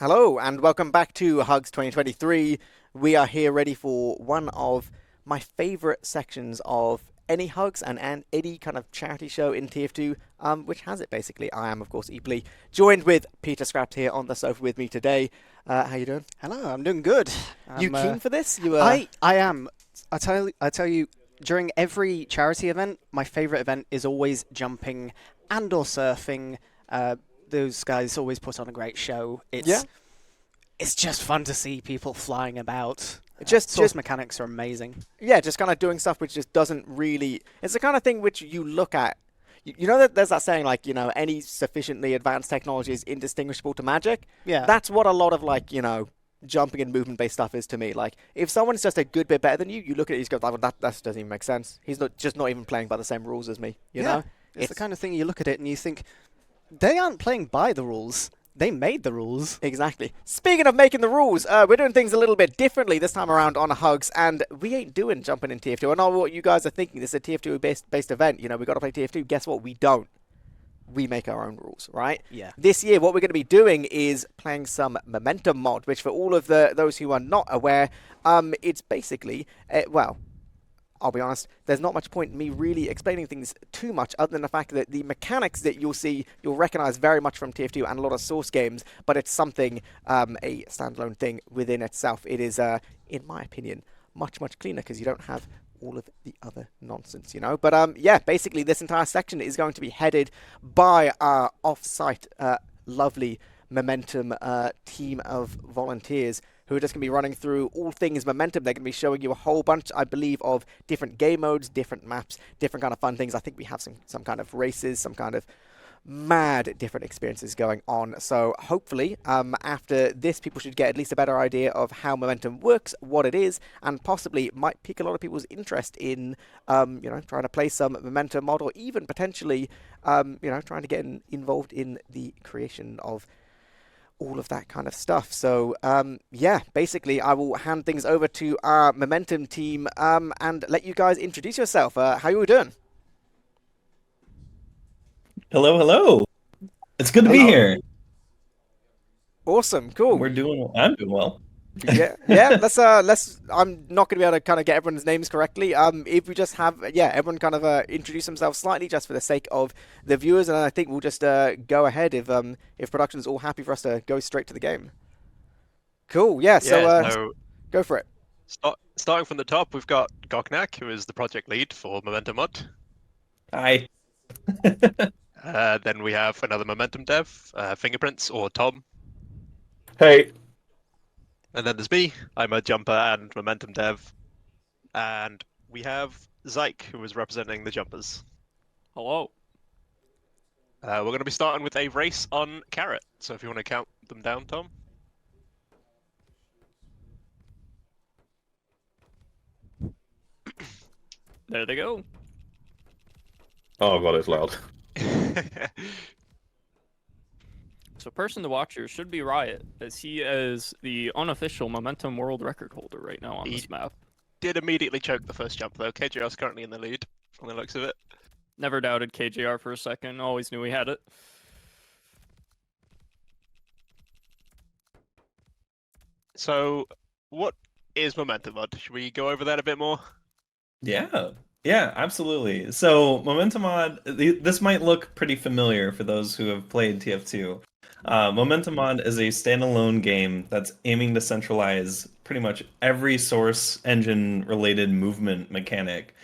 Hello and welcome back to Hugs 2023. We are here ready for one of my favorite sections of any Hugs and any kind of charity show in TF2, which has it basically. I am, of course, Eeply, joined with Peter Scraps here on the sofa with me today. How you doing? Hello, I'm doing good. You keen for this? I am. I tell you, during every charity event, my favorite event is always jumping and or surfing. Uh, those guys always put on a great show. Yeah. It's just fun to see people flying about. Just Source mechanics are amazing. yeah, just kind of doing stuff which just doesn't really. It's the kind of thing which you look at. You know that there's that saying like any sufficiently advanced technology is indistinguishable to magic. Yeah, That's what a lot of like jumping and movement based stuff is to me. Like if someone's just a good bit better than you, you look at it, you go, "Oh, that doesn't even make sense. He's not just not even playing by the same rules as me. You yeah. know, It's the it's kind of thing you look at it and you think they aren't playing by the rules. They made the rules. Exactly. Speaking of making the rules, we're doing things a little bit differently this time around on Hugs, and we ain't doing jumping in TF2. I know what you guys are thinking. This is a TF2 based event. We got to play TF2. Guess what? We don't. We make our own rules, right? Yeah. This year, what we're going to be doing is playing some momentum mod, which for all of those who are not aware, it's basically well, I'll be honest, there's not much point in me really explaining things too much other than the fact that the mechanics that you'll recognize very much from TF2 and a lot of Source games, but it's something, a standalone thing within itself. It is, in my opinion, much cleaner because you don't have all of the other nonsense. But yeah, basically this entire section is going to be headed by our off-site, lovely Momentum team of volunteers who are just going to be running through all things Momentum. They're going to be showing you a whole bunch, I believe, of different game modes, different maps, different kind of fun things. I think we have some kind of races, some kind of mad different experiences going on. So hopefully, after this, people should get at least a better idea of how Momentum works, what it is, and possibly might pique a lot of people's interest in, trying to play some Momentum mod, or even potentially, trying to get involved in the creation of all of that kind of stuff. So, yeah, basically, I will hand things over to our Momentum team and let you guys introduce yourself. How you all doing? Hello, hello. It's good to be Hey, here. awesome, cool. I'm doing well. Yeah, yeah. Let's. I'm not going to be able to kind of get everyone's names correctly. If we just have, yeah, everyone kind of introduce themselves slightly, just for the sake of the viewers, and I think we'll just go ahead if production's all happy for us to go straight to the game. Cool. Yeah. So Yeah, so go for it. starting from the top, we've got Goknak, who is the project lead for Momentum Mod. Hi. Then we have another Momentum dev, Fingerprints or Tom. Hey. And then there's me. I'm a jumper and Momentum dev. And we have Zyke, who is representing the jumpers. Hello. We're going to be starting with a race on Carrot. So if you want to count them down, Tom. There they go. Oh god, it's loud. So person to watch here should be Riot, as he is the unofficial Momentum world record holder right now on He- this map. Did immediately choke the first jump, though. KJR's currently in the lead, from the looks of it. Never doubted KJR for a second, always knew he had it. So, what is Momentum Mod? Should we go over that a bit more? Yeah. Yeah, absolutely. So, Momentum Mod, this might look pretty familiar for those who have played TF2. Momentum Mod is a standalone game that's aiming to centralize pretty much every source engine related movement mechanic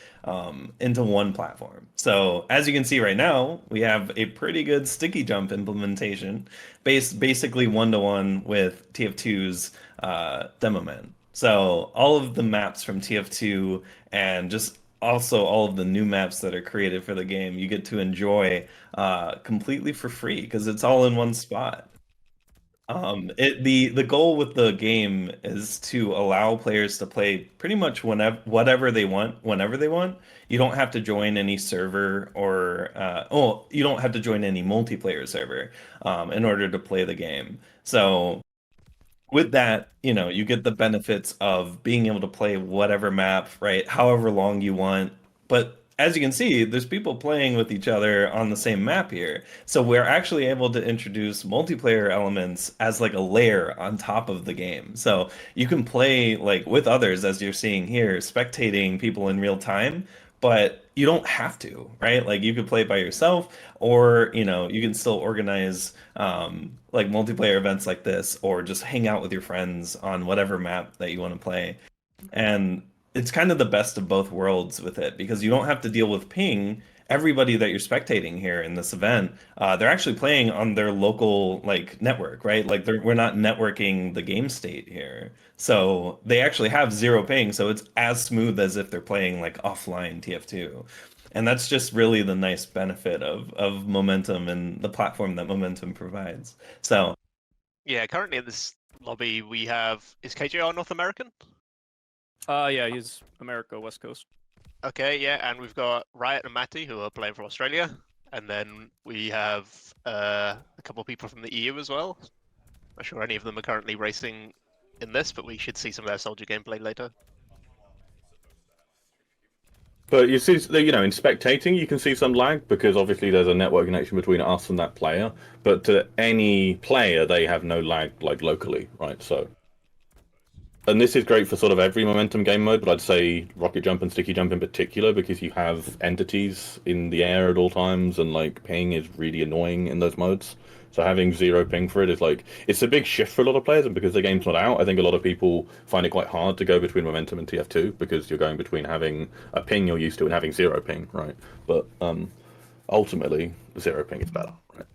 into one platform. So, as you can see right now, we have a pretty good sticky jump implementation based basically one-to-one with TF2's Demo Man. So, all of the maps from TF2 and just also all of the new maps that are created for the game you get to enjoy completely for free because it's all in one spot. The goal with the game is to allow players to play pretty much whatever they want, whenever they want. You don't have to join any server or you don't have to join any multiplayer server in order to play the game. So with that, you get the benefits of being able to play whatever map, right, however long you want, but as you can see, there's people playing with each other on the same map here. So we're actually able to introduce multiplayer elements as like a layer on top of the game. So you can play like with others, as you're seeing here, spectating people in real time, but you don't have to, right? Like you could play by yourself, or you can still organize like multiplayer events like this, or just hang out with your friends on whatever map that you want to play. And it's kind of the best of both worlds with it because you don't have to deal with ping. Everybody that you're spectating here in this event, they're actually playing on their local like network, right? Like we're not networking the game state here. So they actually have zero ping, so it's as smooth as if they're playing like offline TF2. And that's just really the nice benefit of Momentum and the platform that Momentum provides. So Yeah, currently in this lobby we have, is KJR North American? Yeah, he's America, West Coast. Okay, yeah, and we've got Riot and Matty who are playing for Australia, and then we have a couple of people from the EU as well. Not sure any of them are currently racing in this, but we should see some of their soldier gameplay later. But you see, in spectating, you can see some lag because obviously there's a network connection between us and that player. But to any player, they have no lag like locally, right? So, and this is great for sort of every momentum game mode, but I'd say rocket jump and sticky jump in particular because you have entities in the air at all times, and like ping is really annoying in those modes. So having zero ping for it is like it's a big shift for a lot of players, and because the game's not out, I think a lot of people find it quite hard to go between momentum and TF2 because you're going between having a ping you're used to and having zero ping, right? But ultimately, zero ping is better, right?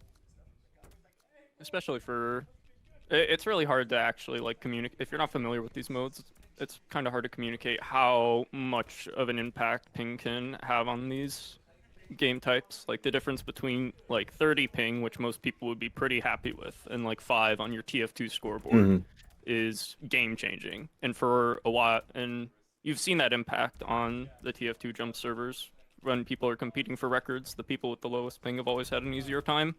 Especially for, it's really hard to actually like communicate if you're not familiar with these modes. It's kind of hard to communicate how much of an impact ping can have on these game types. Like the difference between like 30 ping, which most people would be pretty happy with, and like 5 on your TF2 scoreboard is game changing. And for a while, and you've seen that impact on the TF2 jump servers when people are competing for records. The people with the lowest ping have always had an easier time,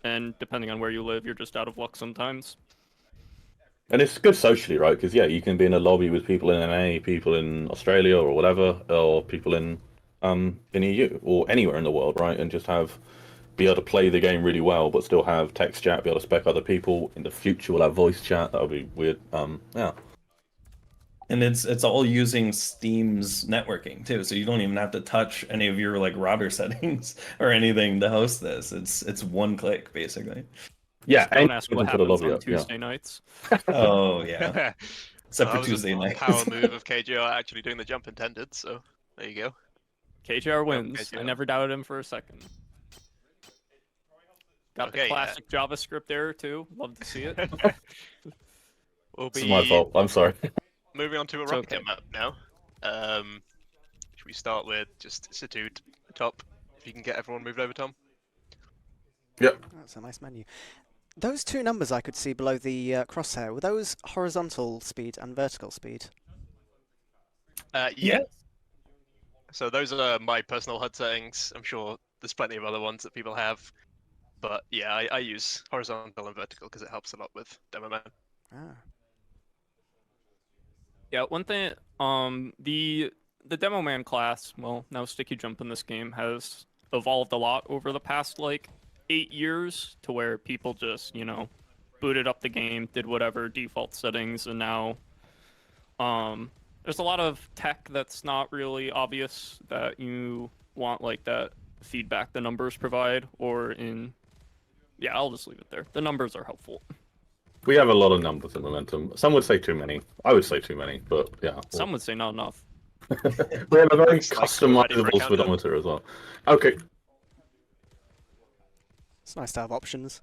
and depending on where you live, you're just out of luck sometimes. And it's good socially, right? Because you can be in a lobby with people in NA, people in Australia or whatever, or people in EU or anywhere in the world, right? And just be able to play the game really well, but still have text chat, be able to spec other people. In the future, we'll have voice chat. That'll be weird. Yeah. And it's all using Steam's networking too, so you don't even have to touch any of your like router settings or anything to host this. It's one click basically. Yeah, Just don't ask what into the happens lobby on up, Tuesday nights. Oh yeah, except Well, for that was Tuesday a night. power move of KJR actually doing the jump intended, so there you go. KJR wins. KJR. I never doubted him for a second. Got the Okay, classic JavaScript error too. Love to see it. We'll This is my be fault. I'm sorry. moving on to a It's rocket okay. jump map now. Should we start with just Situde top? If you can get everyone moved over, Tom. Yep. That's a nice menu. Those two numbers I could see below the crosshair, were those horizontal speed and vertical speed? Yeah. So those are my personal HUD settings. I'm sure there's plenty of other ones that people have. But yeah, I use horizontal and vertical because it helps a lot with Demo Man. Ah. Yeah, one thing, the Demo Man class, well, now Sticky Jump in this game has evolved a lot over the past like 8 years to where people just, booted up the game, did whatever default settings, and now there's a lot of tech that's not really obvious that you want, like that feedback the numbers provide, or yeah, I'll just leave it there. The numbers are helpful. We have a lot of numbers in Momentum. Some would say too many. I would say too many, but yeah. Some would say not enough. We have a very Looks like we're ready for a customizable countdown. speedometer as well. Okay. It's nice to have options.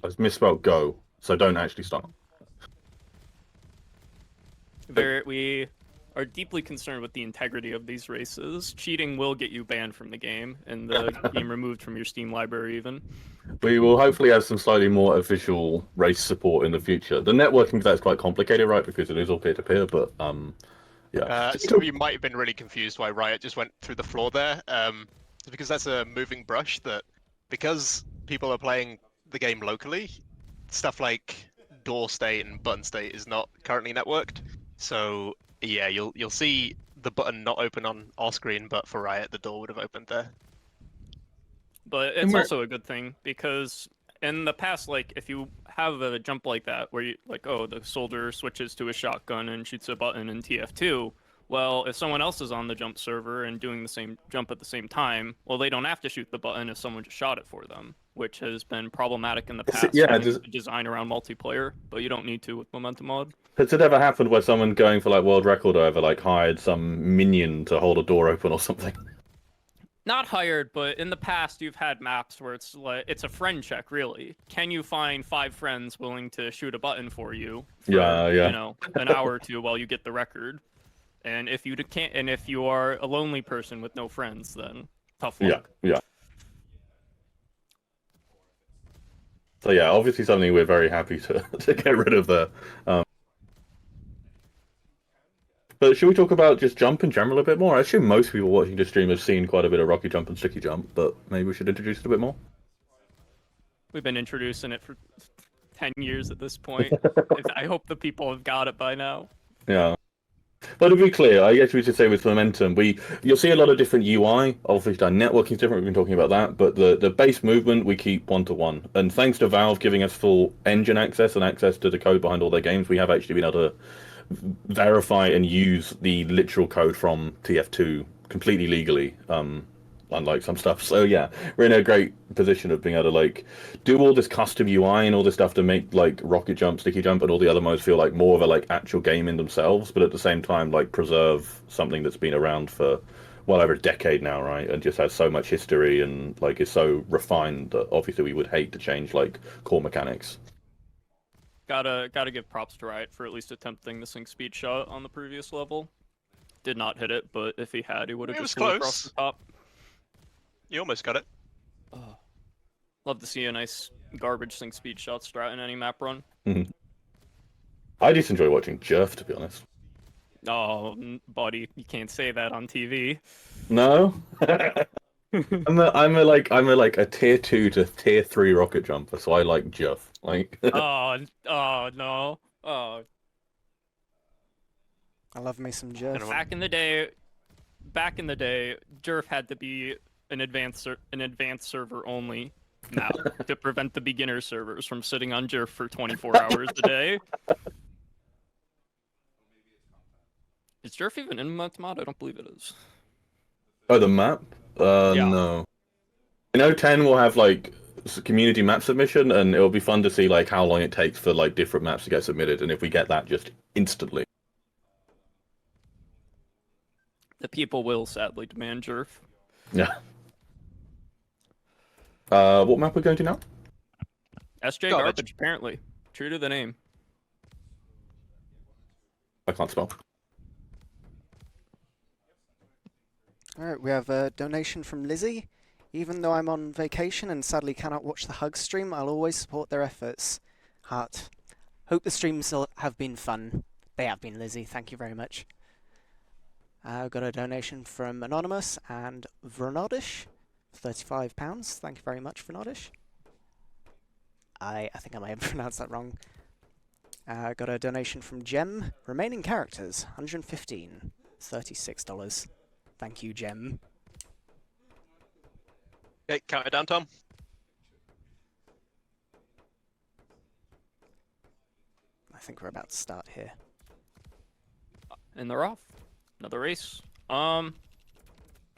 I misspelled go, so don't actually start. We are deeply concerned with the integrity of these races. Cheating will get you banned from the game and the game removed from your Steam library even. We will hopefully have some slightly more official race support in the future. The networking for that's quite complicated, right? Because it is all peer-to-peer, but yeah. Some of you might have been really confused why Riot just went through the floor there. It's because that's a moving brush that, because people are playing the game locally, stuff like door state and button state is not currently networked. So yeah, you'll see the button not open on our screen, but for Riot, the door would have opened there. But it's also a good thing because in the past, like if you have a jump like that where you like, oh, the soldier switches to a shotgun and shoots a button in TF2. Well, if someone else is on the jump server and doing the same jump at the same time, well, they don't have to shoot the button if someone just shot it for them, which has been problematic in the past. Yeah, having to design around multiplayer, but you don't need to with Momentum Mod. Has it ever happened where someone going for like world record or ever like hired some minion to hold a door open or something? Not hired, but in the past you've had maps where it's like it's a friend check, really. Can you find 5 friends willing to shoot a button for you for, Yeah. you know, an hour or two while you get the record? And if you can't, and if you are a lonely person with no friends, then tough luck. Yeah. So yeah, obviously something we're very happy to get rid of there. But should we talk about just jump in general a bit more? I assume most people watching the stream have seen quite a bit of rocky jump and sticky jump, but maybe we should introduce it a bit more. We've been introducing it for 10 years at this point. I hope the people have got it by now. Yeah. But to be clear, I guess we should say with Momentum, you'll see a lot of different UI. Obviously, our networking is different. We've been talking about that, but the base movement we keep 1-to-1. And thanks to Valve giving us full engine access and access to the code behind all their games, we have actually been able to verify and use the literal code from TF2 completely legally, unlike some stuff. So yeah, we're in a great position of being able to like do all this custom UI and all this stuff to make like rocket jump, sticky jump, and all the other modes feel like more of a like actual game in themselves, but at the same time like preserve something that's been around for well over a decade now, right? And just has so much history and like is so refined that obviously we would hate to change like core mechanics. Gotta give props to Riot for at least attempting the sync speed shot on the previous level. Did not hit it, but if he had, he would have just flew across the top. You almost got it. Oh. Love to see a nice garbage sync speed shot strat in any map run. Mm-hmm. I just enjoy watching Jerf, to be honest. Oh, buddy, you can't say that on TV. No. I'm a tier 2 to tier 3 rocket jumper, so I like Jerf. Like. oh no. Oh. I love me some Jerf. Back in the day, Jerf had to be an advanced server only now to prevent the beginner servers from sitting on Jerf for 24 hours a day. Is Jerf even in Momentum Mod? I don't believe it is. Oh, the map? Yeah. No. I know 10 will have like community map submission, and it'll be fun to see like how long it takes for like different maps to get submitted, and if we get that just instantly. The people will sadly demand Jerf. Yeah. What map are we going to now? SJ Garbage, apparently. True to the name. I can't spell. Alright, we have a donation from Lizzie. Even though I'm on vacation and sadly cannot watch the Hugs stream, I'll always support their efforts. Heart. Hope the streams have been fun. They have been, Lizzie. Thank you very much. I've got a donation from Anonymous and Vronodish. £35. Thank you very much, Vronodish. I think I may have pronounced that wrong. Got a donation from Gem. Remaining characters, 115. $36. Thank you, Gem. Okay, count it down, Tom. I think we're about to start here. And they're off. Another race.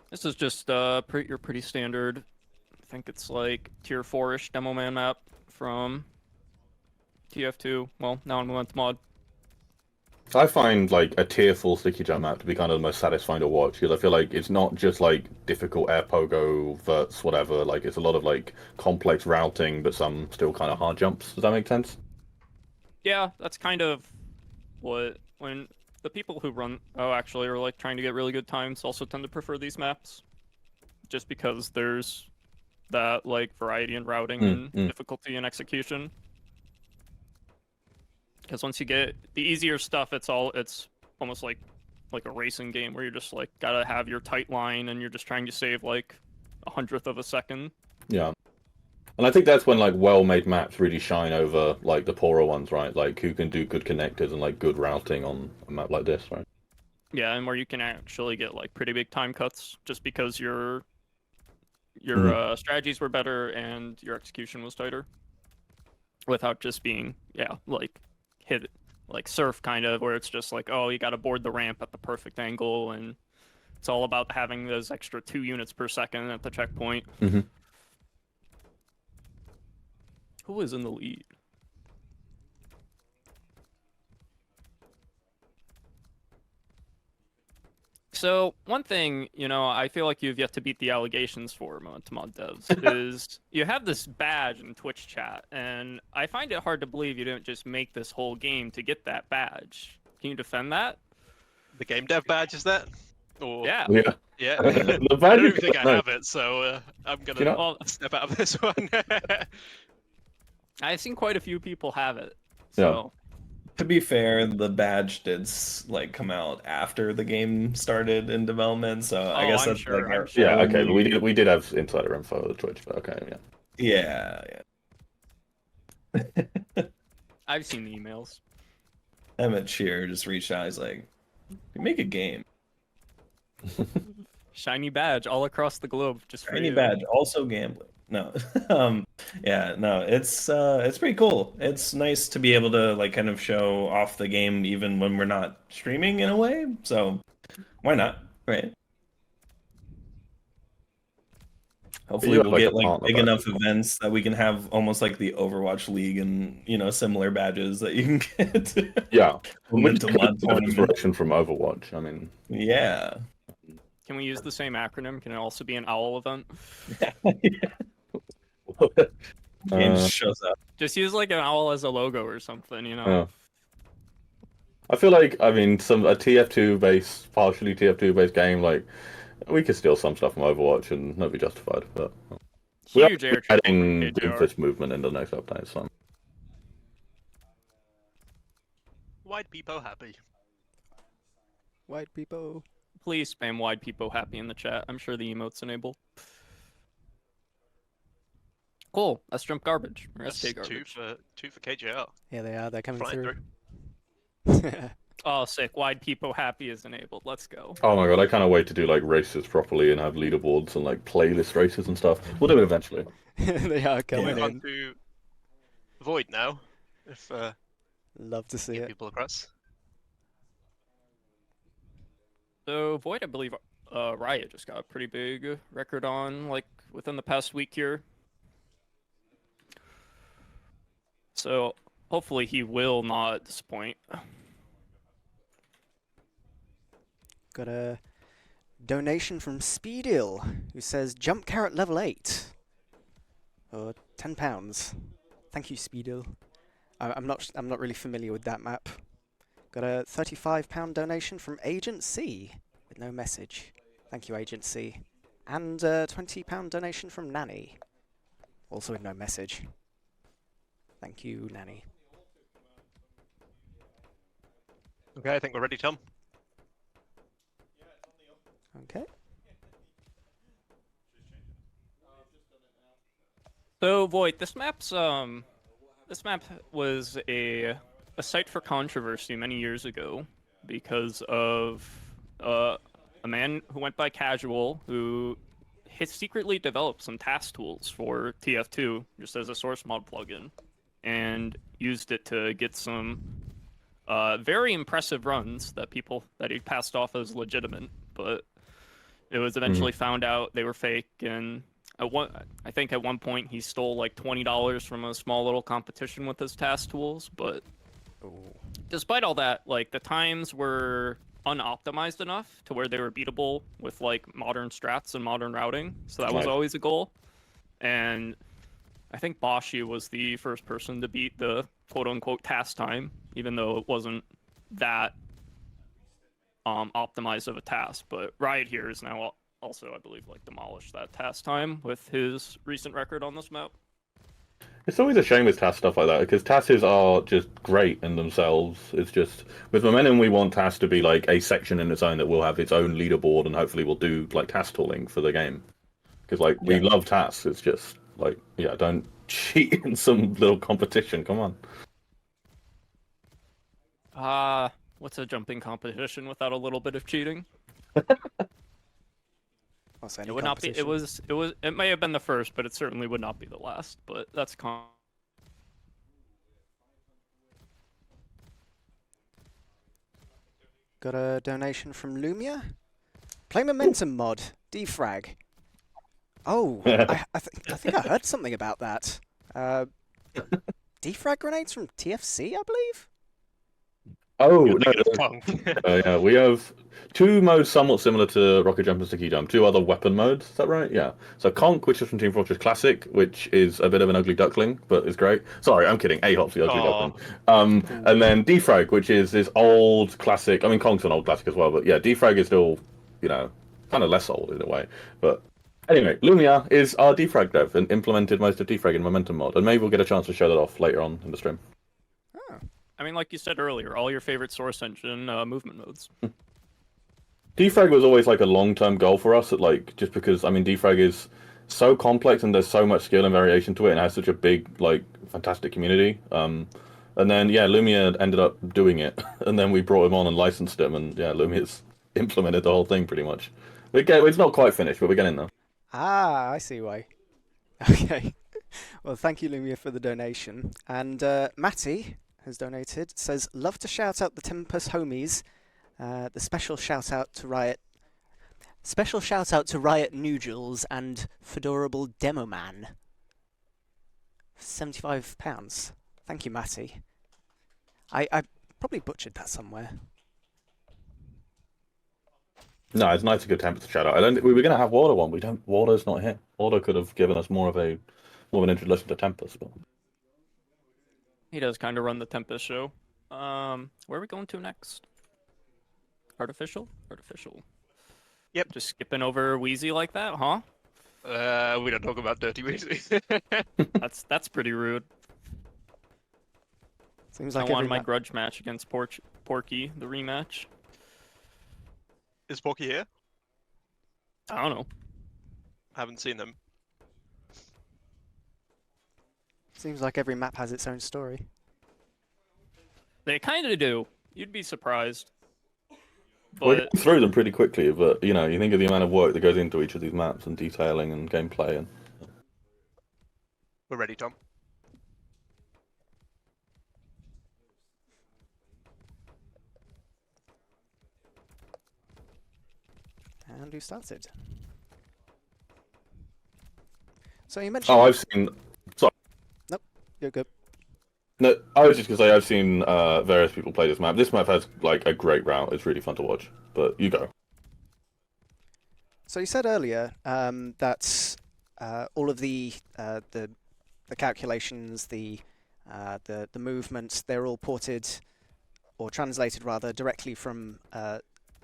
This is just your pretty standard. I think it's like tier 4-ish demo man map from TF2. Well, now in Momentum Mod. I find like a tier 4 sticky jump map to be kind of the most satisfying to watch, because I feel like it's not just like difficult air pogo, verts, whatever. Like it's a lot of like complex routing, but some still kind of hard jumps. Does that make sense? Yeah, that's kind of what when the people who run actually are like trying to get really good times also tend to prefer these maps, just because there's that like variety in routing and difficulty in execution. Because once you get the easier stuff, it's almost like a racing game where you're just like gotta have your tight line and you're just trying to save like 1/100th of a second. Yeah. And I think that's when like well-made maps really shine over like the poorer ones, right? Like who can do good connectors and like good routing on a map like this, right? Yeah, and where you can actually get like pretty big time cuts just because your strategies were better and your execution was tighter, without just being like hit like surf kind of where it's just like, oh, you got to board the ramp at the perfect angle, and it's all about having those extra 2 units per second at the checkpoint. Mhm. Who is in the lead? So one thing, I feel like you've yet to beat the allegations for Momentum on Devs is you have this badge in Twitch chat, and I find it hard to believe you didn't just make this whole game to get that badge. Can you defend that? The game dev badge is that? Or Yeah. Yeah. yeah, The I badge don't is even think good, I no. have it, so I'm You gonna know- Well, step out of this one. I've seen quite a few people have it. Yeah. So To be fair, the badge did like come out after the game started in development, so I Oh, guess I'm that's sure, like I'm our sure. Yeah, okay, but only- we did have insider info of the Twitch, but okay, yeah. Yeah. I've seen the emails. Emmett Shear just reached out. He's like, "We make a game, Shiny badge all across the globe just for shiny you. badge, also gambling." No, yeah, no, it's pretty cool. It's nice to be able to like kind of show off the game even when we're not streaming in a way. So why not, right? Hopefully You we'll have, like, get a like partner big badge. enough events that we can have almost like the Overwatch League and similar badges that you can get. Yeah. Which is Momentum kind on of tournament. inspiration from Overwatch. I mean, Yeah. Can we use the same acronym? Can it also be an OWL event? Game uh, just shows up. Just use like an OWL as a logo or something, yeah. I feel like, I mean, a TF2 based, partially TF2 based game, like, we could steal some stuff from Overwatch and not be justified, but we are Huge air triple from adding KJR. Doomfist movement in the next update, so. Wide peepo happy. White people. Please spam wide people happy in the chat. I'm sure the emotes enable. Cool. Let's jump garbage. Or That's SK garbage. two for KJR. Yeah, they are. They're coming Flying through. Oh, sick. Wide people happy is enabled. Let's go. Oh my god, I can't wait to do, like, races properly and have leaderboards and, like, playlist races and stuff. We'll do it eventually. They are coming Move on in. to Void now. If Love to see get it. people across. So Void, I believe Riot just got a pretty big record on like within the past week here. So hopefully he will not disappoint. Got a donation from Speedil, who says jump carrot level 8. Or £10. Thank you, Speedil. I'm not really familiar with that map. Got a £35 donation from Agent C with no message. Thank you, Agent C. And a £20 donation from Nanny, also with no message. Thank you, Nanny. Okay, I think we're ready, Tom. Okay. So Void, this map was a site for controversy many years ago because of a man who went by Casual who secretly developed some task tools for TF2 just as a source mod plugin and used it to get some very impressive runs that he passed off as legitimate, but it was eventually found out they were fake. And I think at one point he stole like $20 from a small little competition with his task tools. But despite all that, like the times were unoptimized enough to where they were beatable with like modern strats and modern routing. So that was Right. always a goal. And I think Boshi was the first person to beat the quote-unquote task time, even though it wasn't that optimized of a task. But Riot here is now also, I believe, like demolished that task time with his recent record on this map. It's always a shame with TAS stuff like that, because TASes are just great in themselves. It's just, with Momentum, we want TAS to be like a section in its own that will have its own leaderboard, and hopefully will do like TAS tooling for the game. Because like, we love TAS, it's just like, yeah, don't cheat in some little competition, come on. What's a jumping competition without a little bit of cheating? Also, any It would not be. competition. It may have been the first, but it certainly would not be the last. But that's Got a donation from Lumia. Play Momentum mod. Defrag. Oh, I think I heard something about that. Defrag grenades from TFC, I believe? Oh, You're no, thinking of Punk. yeah, we have two modes somewhat similar to Rocket Jump and Sticky Jump. Two other weapon modes, is that right? Yeah. So Conk, which is from Team Fortress Classic, which is a bit of an ugly duckling, but it's great. Sorry, I'm kidding. A-Hop's the ugly Aw. duckling. And then Defrag, which is this old classic. I mean, Conk's an old classic as well, but yeah, Defrag is still, kind of less old in a way. But anyway, Lumia is our Defrag dev and implemented most of Defrag in Momentum mod, and maybe we'll get a chance to show that off later on in the stream. I mean, like you said earlier, all your favorite Source Engine movement modes. Defrag was always like a long-term goal for us, just because Defrag is so complex and there's so much skill and variation to it, and has such a big, fantastic community. And then Lumia ended up doing it, and then we brought him on and licensed him, and Lumia's implemented the whole thing pretty much. It's not quite finished, but we're getting there. Ah, I see why. Okay. Well, thank you, Lumia, for the donation. And Matty has donated. Says, love to shout out the Tempest homies. The special shout out to Riot. Special shout out to Riot Noodles and Fedorable Demo Man. £75. Thank you, Matty. I probably butchered that somewhere. No, it's nice to give Tempest a shout out. We were going to have Water one. We don't. Water's not here. Water could have given us more of an introduction to Tempest, but He does kind of run the Tempest show. Where are we going to next? Artificial? Artificial. Yep. Just skipping over Wheezy like that, huh? We don't talk about Dirty Weezy. That's pretty rude. Seems I like won every my map. grudge match against Porky, the rematch. Is Porky here? I don't know. Haven't seen them. Seems like every map has its own story. They kind of do. You'd be surprised. we're But getting through them pretty quickly. But you think of the amount of work that goes into each of these maps and detailing and gameplay and. We're ready, Tom. And who started? So you mentioned... Oh, I've seen. Sorry. You're good. No, I was just gonna say I've seen various people play this map. This map has a great route. It's really fun to watch. But you go. So you said earlier that all of the calculations, the movements, they're all ported or translated rather directly from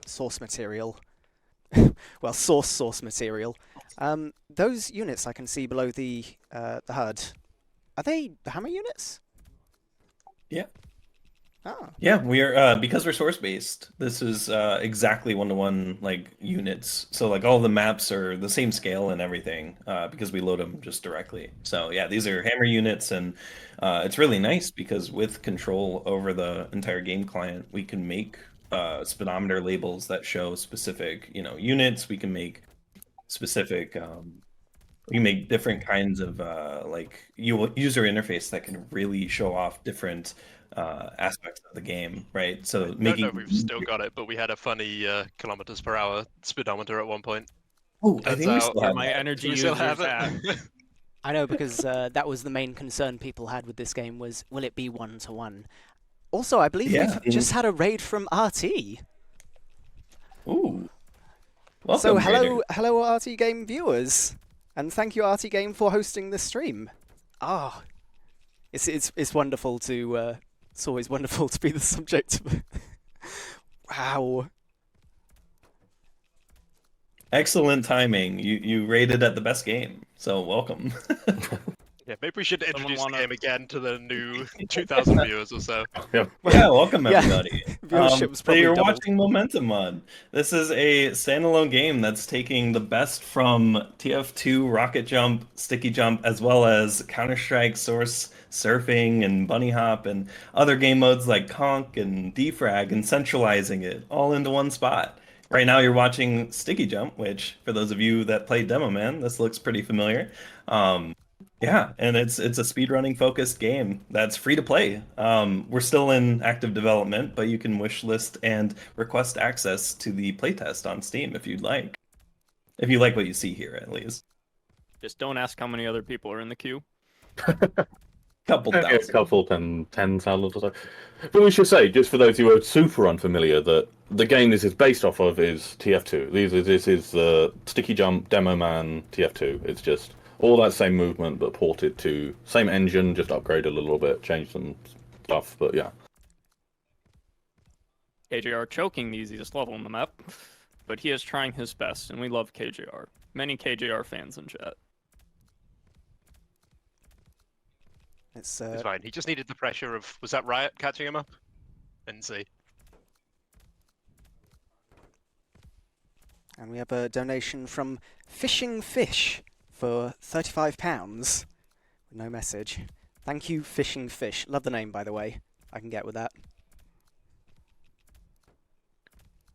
source material. Well, source material. Those units I can see below the HUD. Are they Hammer units? Yeah. Oh. Yeah, we're because we're source based. This is exactly one-to-one units. So all the maps are the same scale and everything because we load them just directly. So yeah, these are hammer units, and it's really nice because with control over the entire game client, we can make speedometer labels that show specific units. We can make specific. We can make different kinds of user interface that can really show off different aspects of the game, right? So I don't making know if we've still got it, but we had a funny kilometers per hour speedometer at one point. oh, I Turns think we out still Where have my that. energy We still users have at. it. I know, because that was the main concern people had with this game was, will it be one-to-one? Also, I believe Yeah. we've just had a raid from RT. Ooh, welcome, So Raider. hello RT Game viewers, and thank you RT Game for hosting the stream. Ah, it's wonderful to it's always wonderful to be the subject of. Wow. Excellent timing. You rated at the best game, so welcome. Yeah, maybe we should Someone introduce wanna- the game again to the new 2,000 viewers or so. Yeah. Yeah, welcome Yeah. everybody. Viewership was So probably you're doubled. watching Momentum Mod. This is a standalone game that's taking the best from TF2, Rocket Jump, Sticky Jump, as well as Counter-Strike, Source, Surfing, and Bunny Hop, and other game modes like Conk and Defrag, and centralizing it all into one spot. Right now you're watching Sticky Jump, which, for those of you that played Demo Man, this looks pretty familiar. Yeah, and it's a speedrunning focused game that's free to play. We're still in active development, but you can wish list and request access to the playtest on Steam if you'd like. If you like what you see here, at least. Just don't ask how many other people are in the queue. Couple Only a thousand. couple, 10,000 or so. But we should say, just for those who are super unfamiliar, that the game this is based off of is TF2. This is the Sticky Jump Demo Man TF2. It's just all that same movement, but ported to same engine, just upgraded a little bit, changed some stuff. But yeah, KJR choking the easiest level on the map, but he is trying his best, and we love KJR. Many KJR fans in chat. It's It's fine. He just needed the pressure of, was that Riot catching him up? And see. And we have a donation from Fishing Fish for £35 with no message. Thank you, Fishing Fish. Love the name, by the way. I can get with that.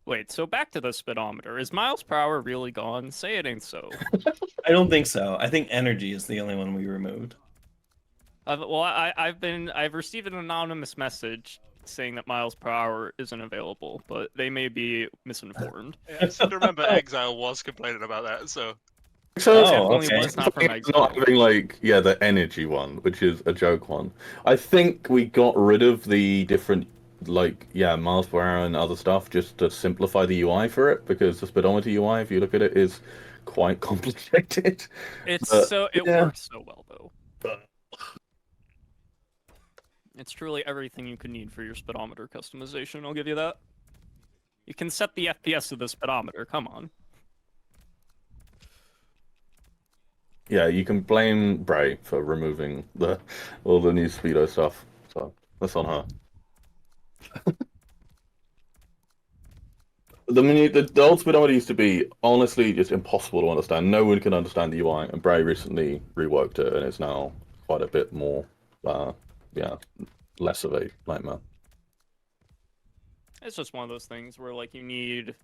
Wait, so back to the speedometer. Is miles per hour really gone? Say it ain't so. I don't think so. I think energy is the only one we removed. Well, I've received an anonymous message saying that miles per hour isn't available, but they may be misinformed. Yeah, I seem to remember Exile was complaining about that, so. so Oh, Definitely okay. was not from it's Exile. not having the energy one, which is a joke one. I think we got rid of the different miles per hour and other stuff just to simplify the UI for it, because the speedometer UI, if you look at it, is quite complicated. It yeah. works so well though. It's truly everything you could need for your speedometer customization, I'll give you that. You can set the FPS of the speedometer, come on. Yeah, you can blame Bray for removing all the new speedo stuff. So that's on her. The old speedometer used to be honestly just impossible to understand. No one can understand the UI, and Bray recently reworked it, and it's now quite a bit more, less of a nightmare. It's just one of those things where like you need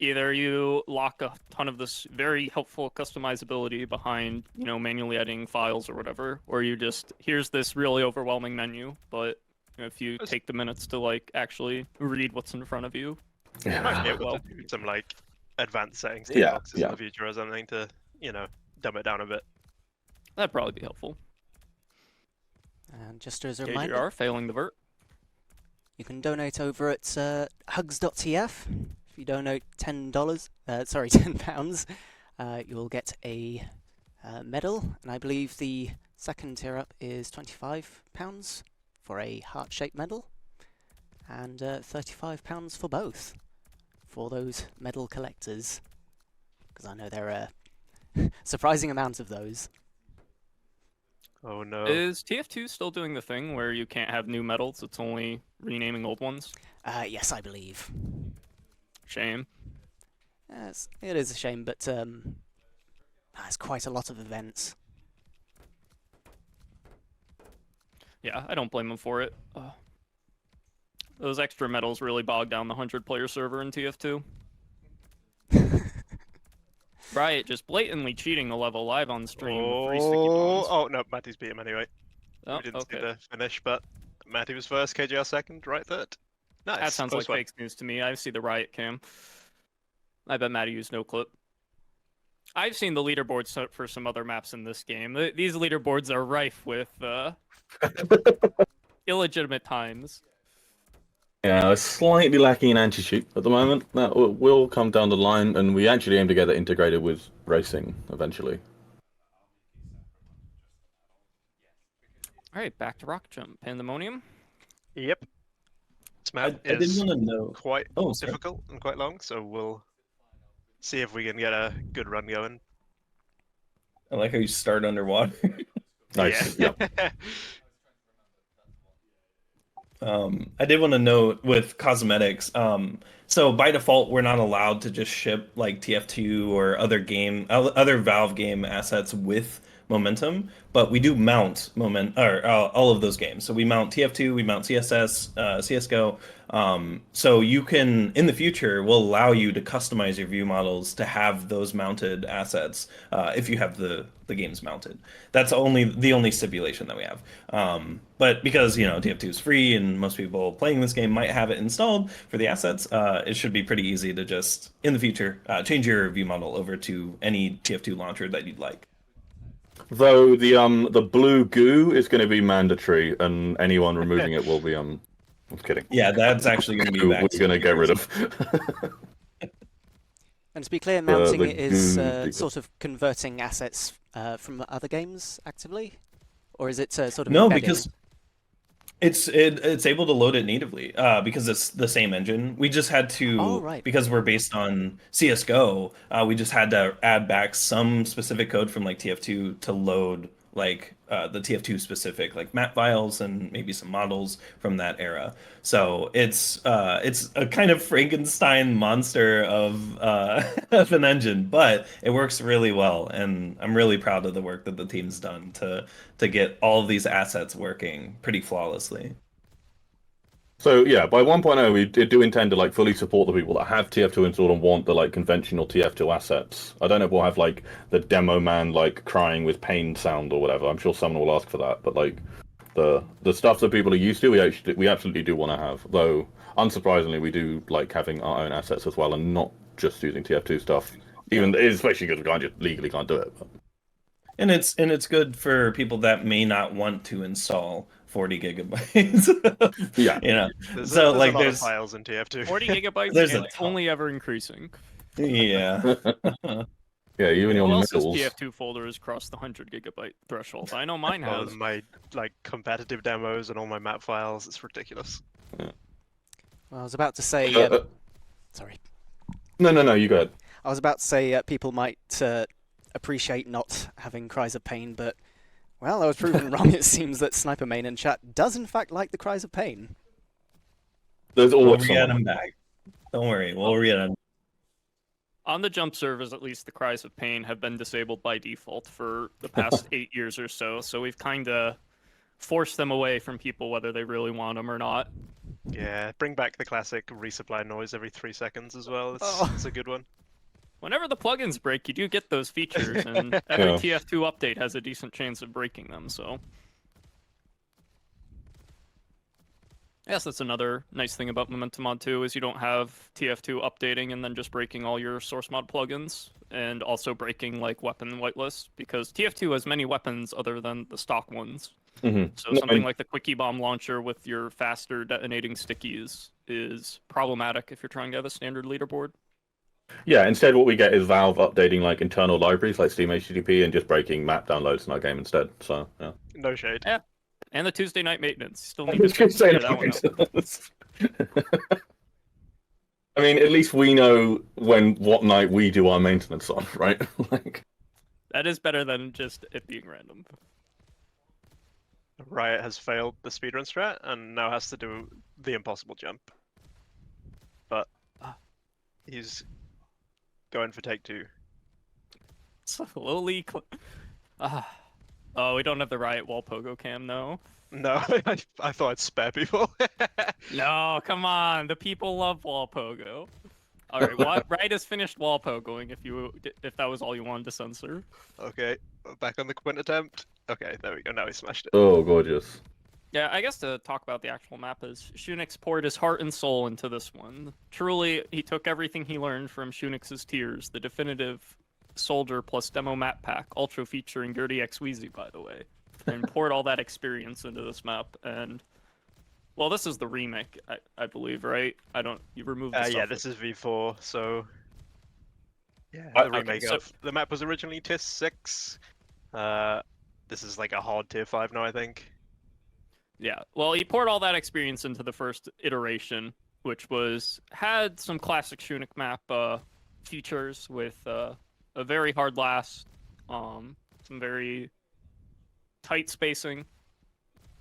either you lock a ton of this very helpful customizability behind, manually editing files or whatever, or you just here's this really overwhelming menu, but if you take the minutes to like actually read what's in front of you, Yeah. Might be it able will. to do some like advanced settings Yeah, boxes yeah. in the future or something to, dumb it down a bit. That'd probably be helpful. And just as a reminder, KJR failing the vert. you can donate over at hugs.tf. If you donate £10, you'll get a medal, and I believe the second tier up is £25 for a heart-shaped medal, and £35 for both, for those medal collectors, because I know there are a surprising amount of those. Oh no. Is TF2 still doing the thing where you can't have new medals, it's only renaming old ones? Yes, I believe. Shame. Yes, it is a shame, but there's quite a lot of events. Yeah, I don't blame them for it. Those extra medals really bog down the 100-player server in TF2. Riot just blatantly cheating the level live on stream with 3 sticky bombs. Oh no, Matty's beat him anyway. Oh, We didn't see okay. the finish, but Matty was first, KJR second, right third. Nice. That sounds close like one. fake news to me. I see the Riot cam. I bet Matty used no clip. I've seen the leaderboards for some other maps in this game. These leaderboards are rife with illegitimate times. Yeah, it's slightly lacking in anti-cheat at the moment. That will come down the line, and we actually aim to get it integrated with racing eventually. All right, back to rock jump. Pandemonium. Yep. This I map did is want to know. quite Oh, sorry. difficult and quite long, so we'll see if we can get a good run going. I like how you start underwater. Nice. Yeah. Yeah. I did want to note with cosmetics. So by default, we're not allowed to just ship like TF2 or other Valve game assets with momentum, but we do mount all of those games. So we mount TF2, we mount CSS, CS:GO. So you can in the future will allow you to customize your view models to have those mounted assets if you have the games mounted. That's the only stipulation that we have. But because TF2 is free and most people playing this game might have it installed for the assets, it should be pretty easy to just in the future change your view model over to any TF2 launcher that you'd like. Though the blue goo is going to be mandatory, and anyone removing it will be I'm kidding. Yeah, that's actually going to be We're back. going to get rid of. And to be clear, mounting the it is goo sort of converting assets from other games actively? Or is it sort of No, embedding? because it's able to load it natively because it's the same engine. We just had to Oh, right. because we're based on CS:GO. We just had to add back some specific code from like TF2 to load like the TF2 specific like map files and maybe some models from that era. So it's a kind of Frankenstein monster of of an engine, but it works really well, and I'm really proud of the work that the team's done to get all of these assets working pretty flawlessly. So yeah, by 1.0 we do intend to like fully support the people that have TF2 installed and want the like conventional TF2 assets. I don't know if we'll have like the demo man like crying with pain sound or whatever. I'm sure someone will ask for that, but like the stuff that people are used to, we absolutely do want to have. Though unsurprisingly, we do like having our own assets as well and not just using TF2 stuff. Even especially because we can't just legally can't do it. But. And it's good for people that may not want to install 40 gigabytes. Yeah. There's So a like lot of there's files in TF2. 40 gigabytes There's a and ton. only ever increasing. Yeah. Yeah, even your Who else's middles. TF2 folder has crossed the 100 gigabyte threshold? I know mine All has. of my like competitive demos and all my map files, it's ridiculous. Well, I was about to say... sorry. No, you go ahead. I was about to say people might appreciate not having cries of pain, but, well, I was proven wrong. It seems that Sniper Main in chat does in fact like the cries of pain. There's We'll always get someone. them back. Don't worry, we'll get them. On the jump servers, at least, the cries of pain have been disabled by default for the past 8 years or so. So we've kind of forced them away from people whether they really want them or not. Yeah, bring back the classic resupply noise every 3 seconds as well. It's a good one. Whenever the plugins break, you do get those features, and every TF2 update has a decent chance of breaking them, so... Yes, that's another nice thing about Momentum Mod 2 is you don't have TF2 updating and then just breaking all your source mod plugins, and also breaking like weapon whitelist, because TF2 has many weapons other than the stock ones. Mm-hmm. So something like the Quickie Bomb launcher with your faster detonating stickies is problematic if you're trying to have a standard leaderboard. Yeah, instead what we get is Valve updating like internal libraries like Steam HTTP and just breaking map downloads in our game instead. So yeah. No shade. Yeah. And the Tuesday night maintenance. Still I need was to gonna say figure that one out. I mean, at least we know what night we do our maintenance on, right? Like That is better than just it being random. Riot has failed the speedrun strat and now has to do the impossible jump. But he's going for take 2. Slowly. Oh, we don't have the Riot wall pogo cam, no. No, I thought I'd spare people. No, come on. The people love wall pogo. All right, Riot has finished wall pogoing. If that was all you wanted to censor. Okay, back on the quint attempt. Okay, there we go. Now he smashed it. oh, gorgeous. Yeah, I guess to talk about the actual map is Shunix poured his heart and soul into this one. Truly, he took everything he learned from Shunix's Tears, the definitive soldier plus demo map pack, ultra featuring Gertie X Wheezy, by the way, and poured all that experience into this map. And well, this is the remake, I believe, right? You removed the stuff. Yeah, this is V4, so yeah, Okay, the remake so- of the map was originally Tier 6. This is like a hard Tier 5 now, I think. Yeah, well, he poured all that experience into the first iteration, which had some classic Shunix map features with a very hard last, some very tight spacing,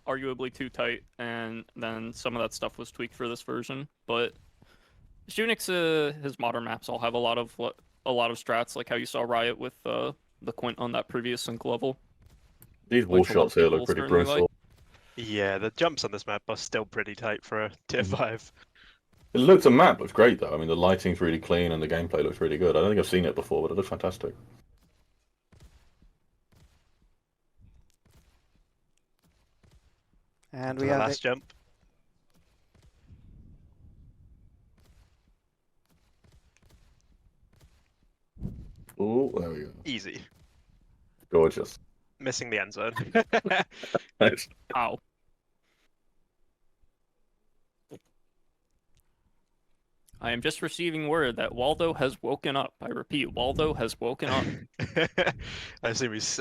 arguably too tight, and then some of that stuff was tweaked for this version. But Unix, his modern maps all have a lot of strats, like how you saw Riot with the Quint on that previous sync level. These wall which a lot of shots here people look pretty certainly brutal. like. Yeah, the jumps on this map are still pretty tight for a tier 5. The map looks great though. I mean, the lighting's really clean and the gameplay looks really good. I don't think I've seen it before, but it looks fantastic. And To we the have last jump. Oh, there we go. Easy. Gorgeous. Missing the end zone. Nice. Ow. I am just receiving word that Waldo has woken up. I repeat, Waldo has woken up. I assume it's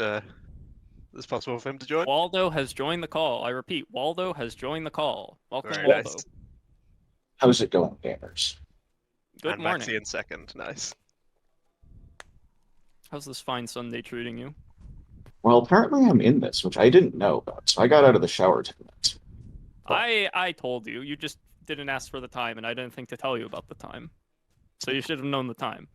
possible for him to join. Waldo has joined the call. I repeat, Waldo has joined the call. Welcome, Very Waldo. nice. How's it going, gamers? Good and morning. Maxi in second. Nice. How's this fine Sunday treating you? Well, apparently I'm in this, which I didn't know about, so I got out of the shower 10 minutes. I told you. You just didn't ask for the time, and I didn't think to tell you about the time. So you should have known the time.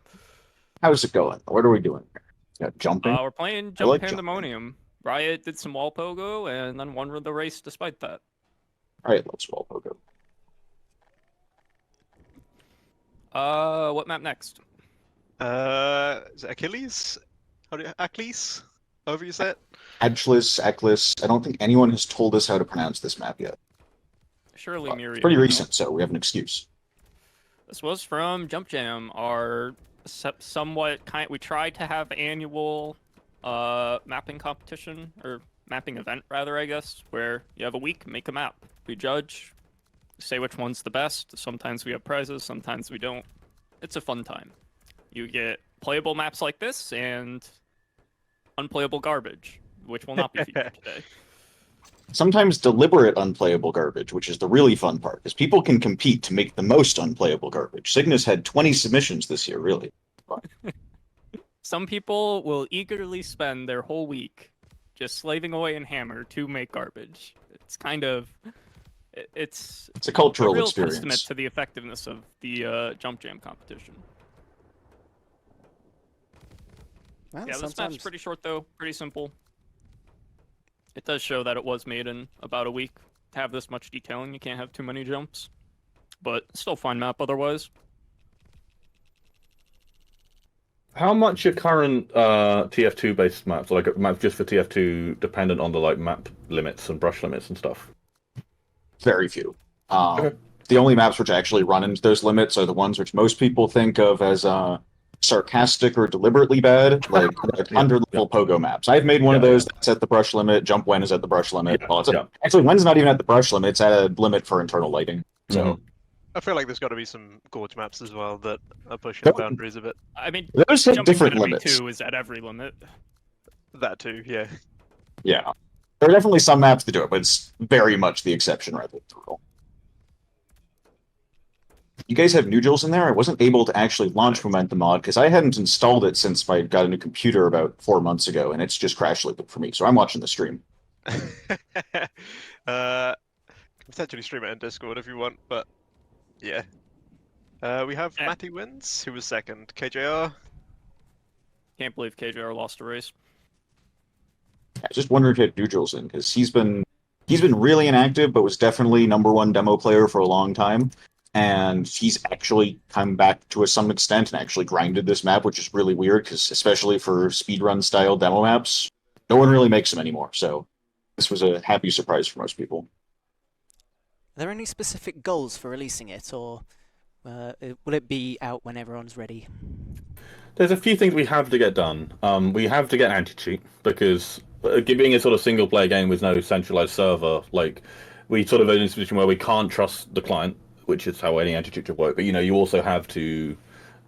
How's it going? What are we doing here? Got jumping? We're playing I Jump like Pandemonium. Riot did some wall pogo, and then won the race despite that. Alright, let's wall pogo. What map next? Is it Achilles? Achilles? However you say it. Edgeless, Eklis. I don't think anyone has told us how to pronounce this map yet. Surely But Miriam. it's pretty you know. recent, so we have an excuse. This was from Jump Jam, our we tried to have annual mapping competition, or mapping event rather, I guess, where you have a week, make a map. We judge, say which one's the best. Sometimes we have prizes, sometimes we don't. It's a fun time. You get playable maps like this and unplayable garbage, which will not be featured today. Sometimes deliberate unplayable garbage, which is the really fun part, because people can compete to make the most unplayable garbage. Cygnus had 20 submissions this year, really. Some people will eagerly spend their whole week just slaving away in Hammer to make garbage. It's kind of... It's a cultural real experience. testament to the effectiveness of the Jump Jam competition. Well, Yeah, this sometimes map's pretty short though, pretty simple. It does show that it was made in about a week. To have this much detailing, you can't have too many jumps. But still fine map otherwise. How much are current TF2 based maps, like a map just for TF2, dependent on the like map limits and brush limits and stuff? Very few. Okay. The only maps which actually run into those limits are the ones which most people think of as sarcastic or deliberately bad, like 100-level pogo maps. I've made one of those that's at the brush limit. Jump Wen is at the brush limit. Actually, Wen's not even at the brush limit. It's at a limit for internal lighting. So I feel like there's got to be some gorge maps as well that are pushing the boundaries a bit. I mean, those hit Jump different Academy limits. 2 is at every limit. That too, yeah. Yeah. There are definitely some maps that do it, but it's very much the exception rather than the rule. You guys have Nugels in there? I wasn't able to actually launch Momentum Mod because I hadn't installed it since I got a new computer about 4 months ago, and it's just crash looping for me. So I'm watching the stream. Potentially stream it in Discord if you want, but yeah. We have Matty wins, who was second. KJR. Can't believe KJR lost a race. I just wonder if he had Nugels in because he's been really inactive, but was definitely #1 demo player for a long time. And he's actually come back to some extent and actually grinded this map, which is really weird because especially for speedrun style demo maps, no one really makes them anymore. So this was a happy surprise for most people. Are there any specific goals for releasing it, or will it be out when everyone's ready? There's a few things we have to get done. We have to get anti-cheat because being a sort of single-player game with no centralized server, like we sort of are in a position where we can't trust the client, which is how any anti-cheat should work. But you also have to,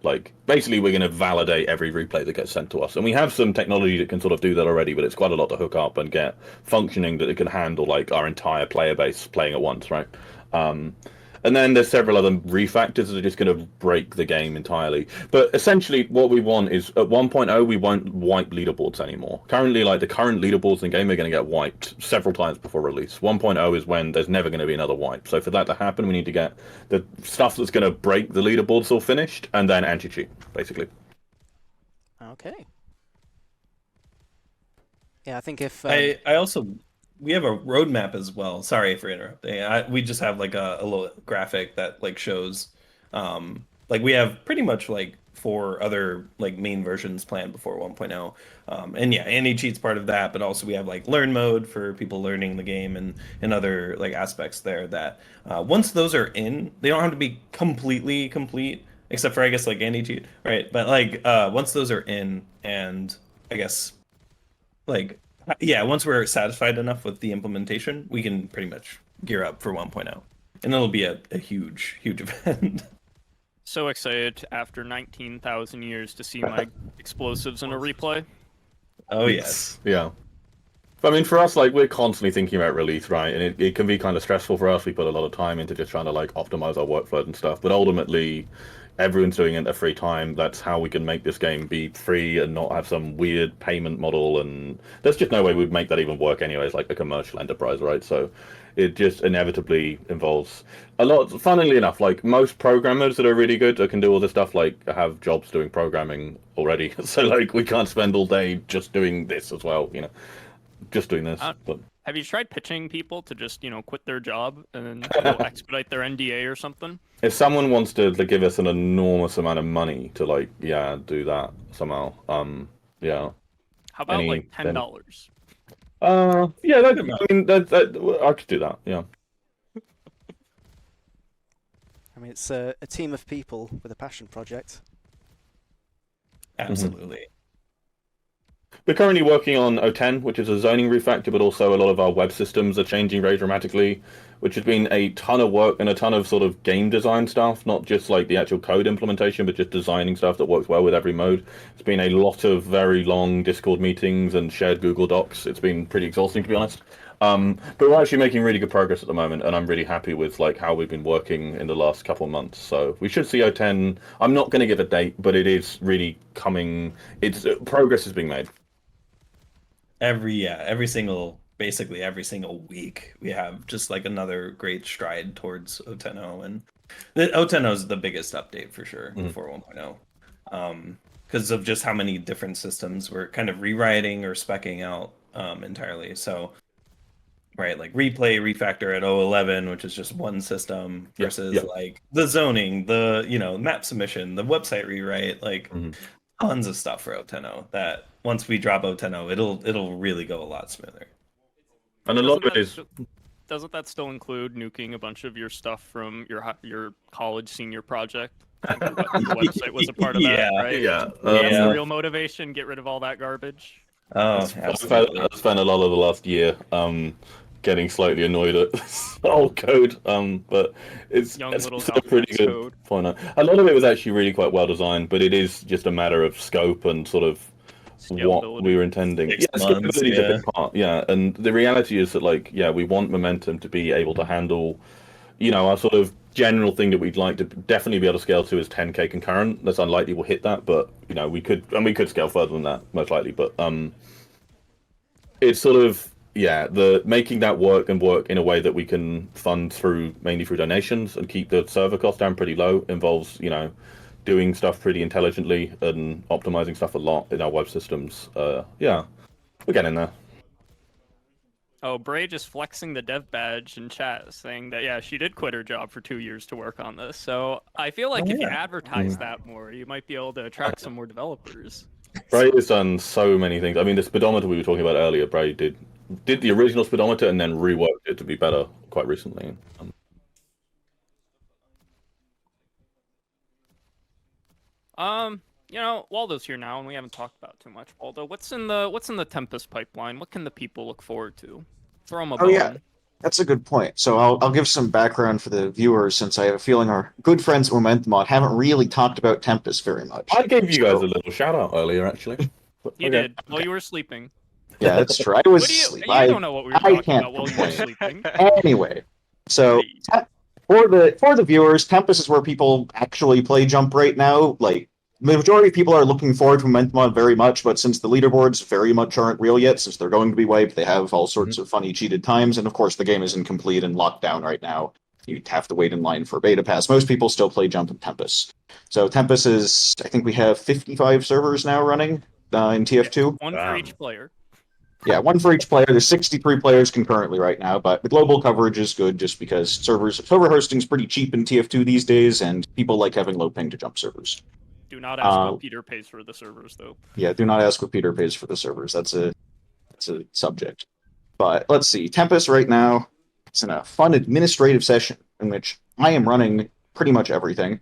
like, basically we're going to validate every replay that gets sent to us, and we have some technology that can sort of do that already. But it's quite a lot to hook up and get functioning that it can handle like our entire player base playing at once, right? And then there's several other refactors that are just going to break the game entirely. But essentially, what we want is at 1.0, we won't wipe leaderboards anymore. Currently, like the current leaderboards in the game are going to get wiped several times before release. 1.0 is when there's never going to be another wipe. So for that to happen, we need to get the stuff that's going to break the leaderboards all finished, and then anti-cheat, basically. Okay. Yeah, I think if I also we have a roadmap as well. Sorry for interrupting. We just have like a little graphic that like shows like we have pretty much like 4 other like main versions planned before 1.0. And yeah, anti-cheat's part of that, but also we have like learn mode for people learning the game and other like aspects there that once those are in, they don't have to be completely complete, except for I guess like anti-cheat, right? But like once those are in and I guess like yeah, once we're satisfied enough with the implementation, we can pretty much gear up for 1.0. And it'll be a huge event. So excited after 19,000 years to see my explosives in a replay. Oh yes. Yeah. I mean, for us, like, we're constantly thinking about release, right? And it can be kind of stressful for us. We put a lot of time into just trying to, like, optimize our workflows and stuff. But ultimately, everyone's doing it in their free time. That's how we can make this game be free and not have some weird payment model. And there's just no way we'd make that even work anyways, like a commercial enterprise, right? So it just inevitably involves a lot. Funnily enough, like, most programmers that are really good that can do all this stuff, like, have jobs doing programming already. So, like, we can't spend all day just doing this as well, you know? Just doing this, but Have you tried pitching people to just, quit their job and then expedite their NDA or something? if someone wants to give us an enormous amount of money to like, yeah, do that somehow, yeah, How about like then $10? yeah, I mean, I could do that, yeah. I mean, it's a team of people with a passion project. Absolutely. We're currently working on O10, which is a zoning refactor, but also a lot of our web systems are changing very dramatically, which has been a ton of work and a ton of sort of game design stuff, not just like the actual code implementation, but just designing stuff that works well with every mode. It's been a lot of very long Discord meetings and shared Google Docs. It's been pretty exhausting, to be honest. But we're actually making really good progress at the moment, and I'm really happy with like how we've been working in the last couple of months. So we should see O10. I'm not going to give a date, but it is really coming. It's progress is being made. Basically every single week we have just like another great stride towards O10.0, and the O10.0 is the biggest update for sure before 1.0, because of just how many different systems we're kind of rewriting or speccing out entirely. So right, like replay refactor at 011, which is just one system versus like the zoning, the map submission, the website rewrite, like tons of stuff for O10.0 that once we drop O10.0, it'll really go a lot smoother. And a lot of it is. Doesn't that still include nuking a bunch of your stuff from your college senior project? I think the website was a part of that, right? Yeah, That's the real motivation. Get rid of all that garbage. Oh, absolutely. I've spent a lot of the last year getting slightly annoyed at old code, but it's still pretty good. Code. A lot of it was actually really quite well designed, but it is just a matter of scope and sort of what we were intending. Scalability is a big part, and the reality is that, like, we want Momentum to be able to handle, our sort of general thing that we'd like to definitely be able to scale to is 10K concurrent. That's unlikely we'll hit that, but, we could scale further than that, most likely, but it's sort of, the making that work in a way that we can fund mainly through donations and keep the server cost down pretty low involves, doing stuff pretty intelligently and optimizing stuff a lot in our web systems. We're getting there. Oh, Bray just flexing the dev badge in chat, saying that she did quit her job for 2 years to work on this. So I feel like if you advertise that more, you might be able to attract some more developers. Bray has done so many things. I mean, the speedometer we were talking about earlier, Bray did the original speedometer and then reworked it to be better quite recently. Waldo's here now, and we haven't talked about too much. Waldo, what's in the Tempest pipeline? What can the people look forward to? Throw them a bone. Yeah, that's a good point. So I'll give some background for the viewers, since I have a feeling our good friends at Momentum Mod haven't really talked about Tempest very much. I gave you guys a little shout out earlier, actually. You did while you were sleeping. Yeah, that's true. I was asleep. You don't know what we were talking about while you were sleeping. Anyway, so For the viewers, Tempest is where people actually play Jump right now. Like, the majority of people are looking forward to Momentum very much, but since the leaderboards very much aren't real yet, since they're going to be wiped, they have all sorts of funny cheated times, and of course the game is incomplete and locked down right now. You have to wait in line for beta pass. Most people still play Jump and Tempest. So Tempest is, I think we have 55 servers now running in TF2. One for each player. Yeah, one for each player. There's 63 players concurrently right now, but the global coverage is good just because server hosting is pretty cheap in TF2 these days, and people like having low ping to jump servers. Do not ask what Peter pays for the servers, though. Yeah, do not ask what Peter pays for the servers. That's a subject. But let's see. Tempest right now, it's in a fun administrative session in which I am running pretty much everything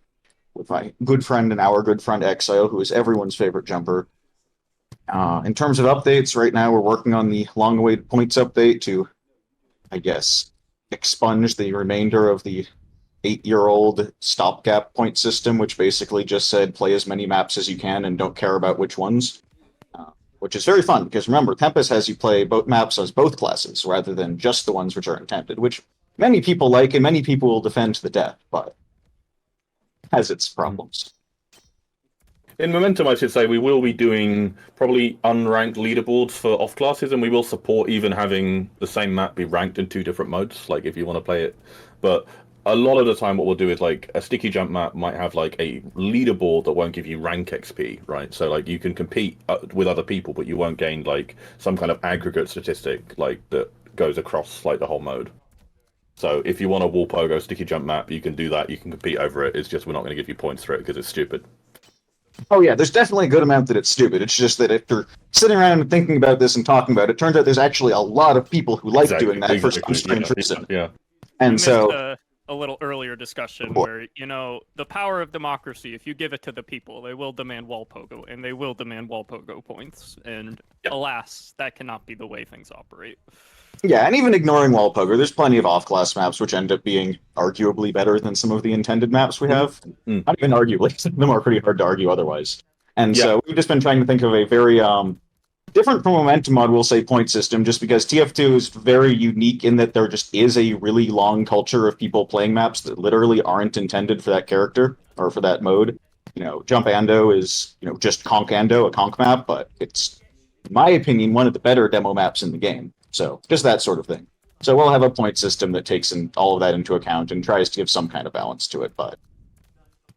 with my good friend and our good friend Exile, who is everyone's favorite jumper. In terms of updates, right now we're working on the long-awaited points update to, I guess, expunge the remainder of the 8-year-old stopgap point system, which basically just said play as many maps as you can and don't care about which ones. Which is very fun, because remember, Tempest has you play both maps as both classes, rather than just the ones which are intended, which many people like and many people will defend to the death, but has its problems. In Momentum, I should say, we will be doing probably unranked leaderboards for off classes, and we will support even having the same map be ranked in 2 different modes, like if you want to play it. But a lot of the time what we'll do is like a sticky jump map might have like a leaderboard that won't give you rank XP, right? So like you can compete with other people, but you won't gain like some kind of aggregate statistic like that goes across like the whole mode. So if you want a wall pogo sticky jump map, you can do that. You can compete over it. It's just we're not going to give you points for it because it's stupid. Oh yeah, there's definitely a good amount that it's stupid. It's just that if you're sitting around and thinking about this and talking about it, turns out there's actually a lot of people who like doing that for some strange reason. Yeah. And so a little earlier discussion where, you know, the power of democracy, if you give it to the people, they will demand wall pogo, and they will demand wall pogo points. And alas, that cannot be the way things operate. yeah, and even ignoring wall poker, there's plenty of off-class maps which end up being arguably better than some of the intended maps we have. Not even arguably, some of them are pretty hard to argue otherwise. And so we've just been trying to think of a very different from Momentum mod, we'll say, point system, just because TF2 is very unique in that there just is a really long culture of people playing maps that literally aren't intended for that character or for that mode. You know, Jump Ando is, you know, just Conk Ando, a conk map, but it's, in my opinion, one of the better demo maps in the game. So just that sort of thing. So we'll have a point system that takes all of that into account and tries to give some kind of balance to it, but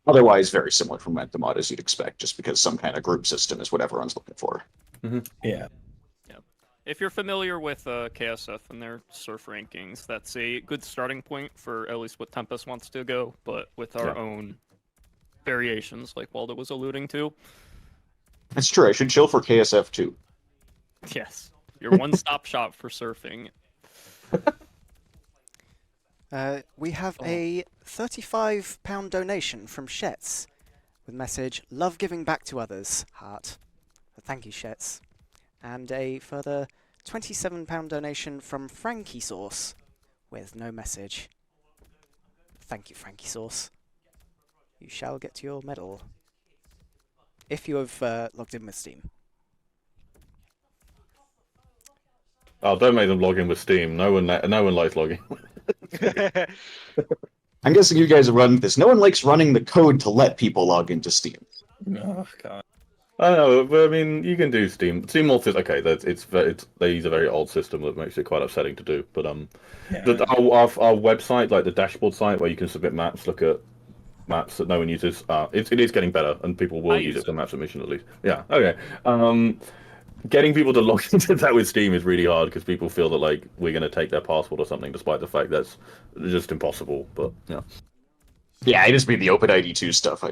otherwise very similar from Momentum mod as you'd expect, just because some kind of group system is what everyone's looking for. Yeah. If you're familiar with KSF and their surf rankings, that's a good starting point for at least what Tempest wants to go, but with our own variations, like Waldo was alluding to. That's true. I should chill for KSF too. Yes, your one-stop shop for surfing. We have a £35 donation from Shetz with message, "Love giving back to others," heart. Thank you, Shetz. And a further £27 donation from Frankie Sauce with no message. Thank you, Frankie Sauce. You shall get your medal if you have logged in with Steam. Oh, don't make them log in with Steam. No one likes logging. I'm guessing you guys have run this. No one likes running the code to let people log into Steam. Oh god. I know, but I mean, you can do Steam. Steam Alt is okay. They use a very old system that makes it quite upsetting to do. But our website, like the dashboard site where you can submit maps, look at maps that no one uses, it is getting better, and people will use it for map submission at least. Yeah, okay. Getting people to log into that with Steam is really hard because people feel that like we're going to take their password or something, despite the fact that's just impossible. But yeah. Yeah, I just mean the OpenID2 stuff.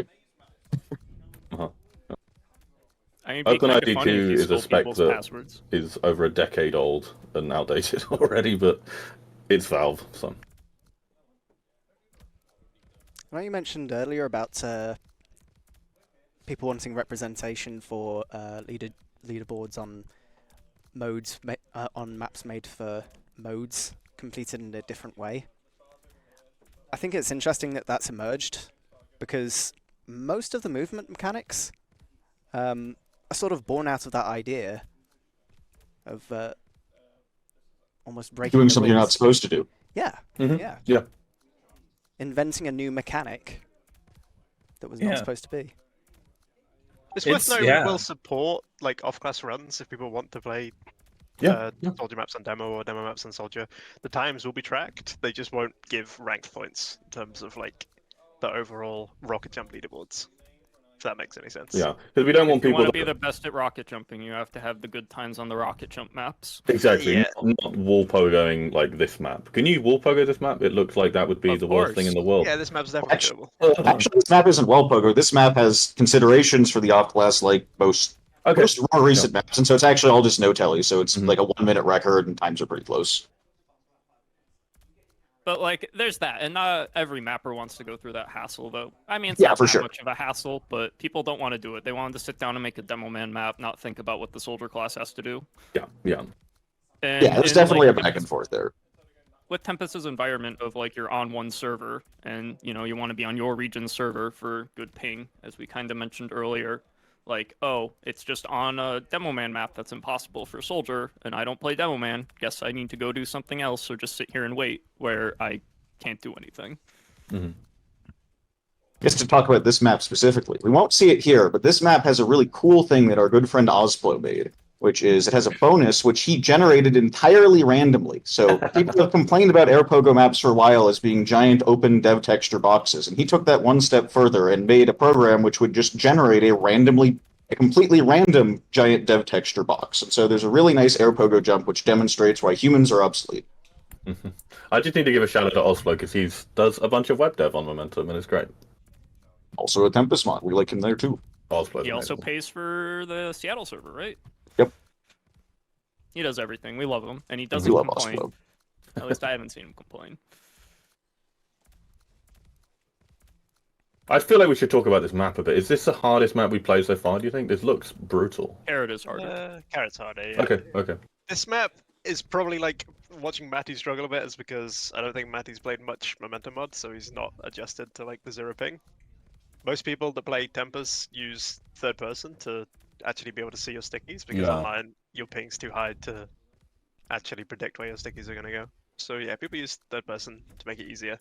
OpenID2 is a spec that is over a decade old and outdated already, but it's Valve, so. Well, you mentioned earlier about people wanting representation for leaderboards on modes on maps made for modes completed in a different way. I think it's interesting that that's emerged because most of the movement mechanics are sort of born out of that idea of almost breaking doing the something rules. you're not supposed to do. Yeah, Mm-hmm. yeah. Yeah. inventing a new mechanic that was not Yeah. supposed to be. It's worth It's- noting yeah. we will support like off-class runs if people want to play Yeah. soldier maps on demo or demo maps on soldier. The times will be tracked. They just won't give ranked points in terms of like the overall rocket jump leaderboards. If that makes any sense. Yeah, because we don't want If you people want to that be the best at rocket jumping, you have to have the good times on the rocket jump maps. exactly Yeah. not wall pogoing like this map. Can you wall pogo this map? It looks like that would be Of the worst thing in course. the world. Yeah, this map's definitely Actually, doable. actually, this map isn't well pogo. This map has considerations for the off class like most Okay. more recent maps, and so it's actually all just no telly. So it's Mhm. like a 1 minute record, and times are pretty close. But like, there's that, and not every mapper wants to go through that hassle, though. I mean, it's Yeah, not for that sure. much of a hassle, but people don't want to do it. They want to sit down and make a demo man map, not think about what the soldier class has to do. Yeah, yeah. And Yeah, there's in, definitely like, a back and forth there. with Tempest's environment of like you're on one server, and you know you want to be on your region server for good ping, as we kind of mentioned earlier. Like, oh, it's just on a demo man map that's impossible for soldier, and I don't play demo man. Guess I need to go do something else, or just sit here and wait, where I can't do anything. Just to talk about this map specifically, we won't see it here, but this map has a really cool thing that our good friend Ozplo made, which is it has a bonus which he generated entirely randomly. So people have complained about AirPogo maps for a while as being giant open dev texture boxes, and he took that one step further and made a program which would just generate a completely random giant dev texture box. And so there's a really nice AirPogo jump which demonstrates why humans are obsolete. I just need to give a shout out to Oslo because he does a bunch of web dev on Momentum and it's great. Also a Tempest mod, we like him there too. Oslo's He also amazing. pays for the Seattle server, right? Yep. He does everything. We love him, and he We doesn't love complain. Oslo. At least I haven't seen him complain. I feel like we should talk about this map a bit. Is this the hardest map we played so far? Do you think this looks brutal? Carrot is harder. Carrot's harder. Yeah. Okay. This map is probably like watching Matty struggle a bit, is because I don't think Matty's played much momentum mod, so he's not adjusted to like the zero ping. Most people that play Tempest use third person to actually be able to see your stickies, because Yeah. online your ping's too high to actually predict where your stickies are going to go. So yeah, people use third person to make it easier.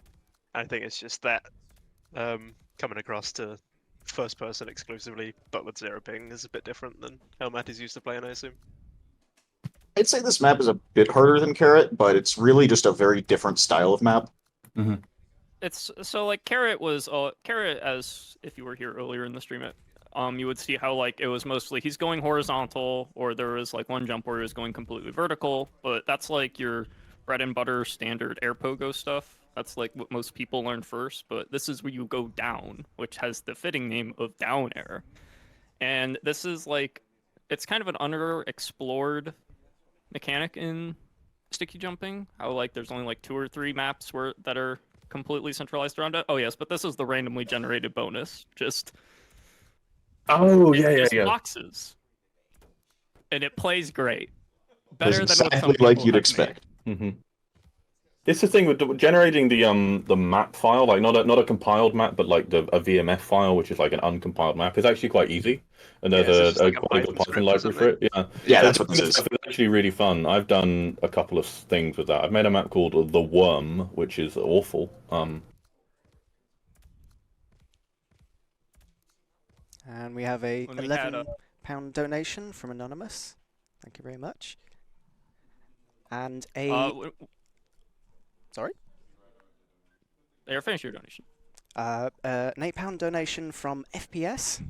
I think it's just that coming across to first person exclusively, but with zero ping, is a bit different than how Matty's used to playing, I assume. I'd say this map is a bit harder than Carrot, but it's really just a very different style of map. It's so like Carrot was Carrot, as if you were here earlier in the stream, you would see how like it was mostly he's going horizontal, or there was like one jump where he was going completely vertical, but that's like your bread and butter standard air pogo stuff. That's like what most people learn first, but this is where you go down, which has the fitting name of down air. And this is like it's kind of an underexplored mechanic in sticky jumping. How like there's only like 2 or 3 maps that are completely centralized around it. Oh yes, but this is the randomly generated bonus. Just Oh, just boxes, and it plays great. It's Better than what some exactly people like you'd have expect. It's the thing with generating the map file, like not a compiled map, but like a VMF file, which is like an uncompiled map, is actually quite easy. And Yeah, there's it's just like a quite a good Python Python script or library for it. Yeah, Yeah, So that's what this is. It's actually really fun. I've done a couple of things with that. I've made a map called The Worm, which is awful. And we have a When we had £11 donation from Anonymous. Thank you very much. And a sorry, There, finish your donation. an £8 donation from FPS,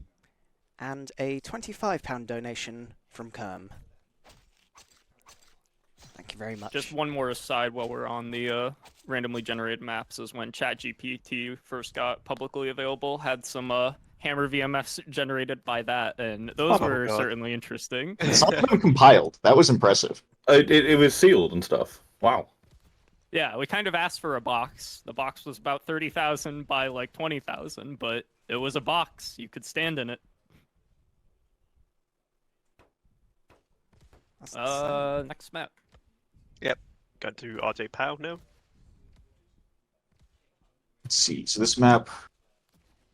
and a £25 donation from Kerm. Thank you very much. Just one more aside while we're on the randomly generated maps is when ChatGPT first got publicly available, had some Hammer VMFs generated by that, and those Oh, were God. certainly interesting. Some of them compiled. That was impressive. It was sealed and stuff. Wow. Yeah, we kind of asked for a box. The box was about 30,000 by like 20,000, but it was a box. You could stand in it. That's Next map. Going to RJ Pow now. Let's see. So this map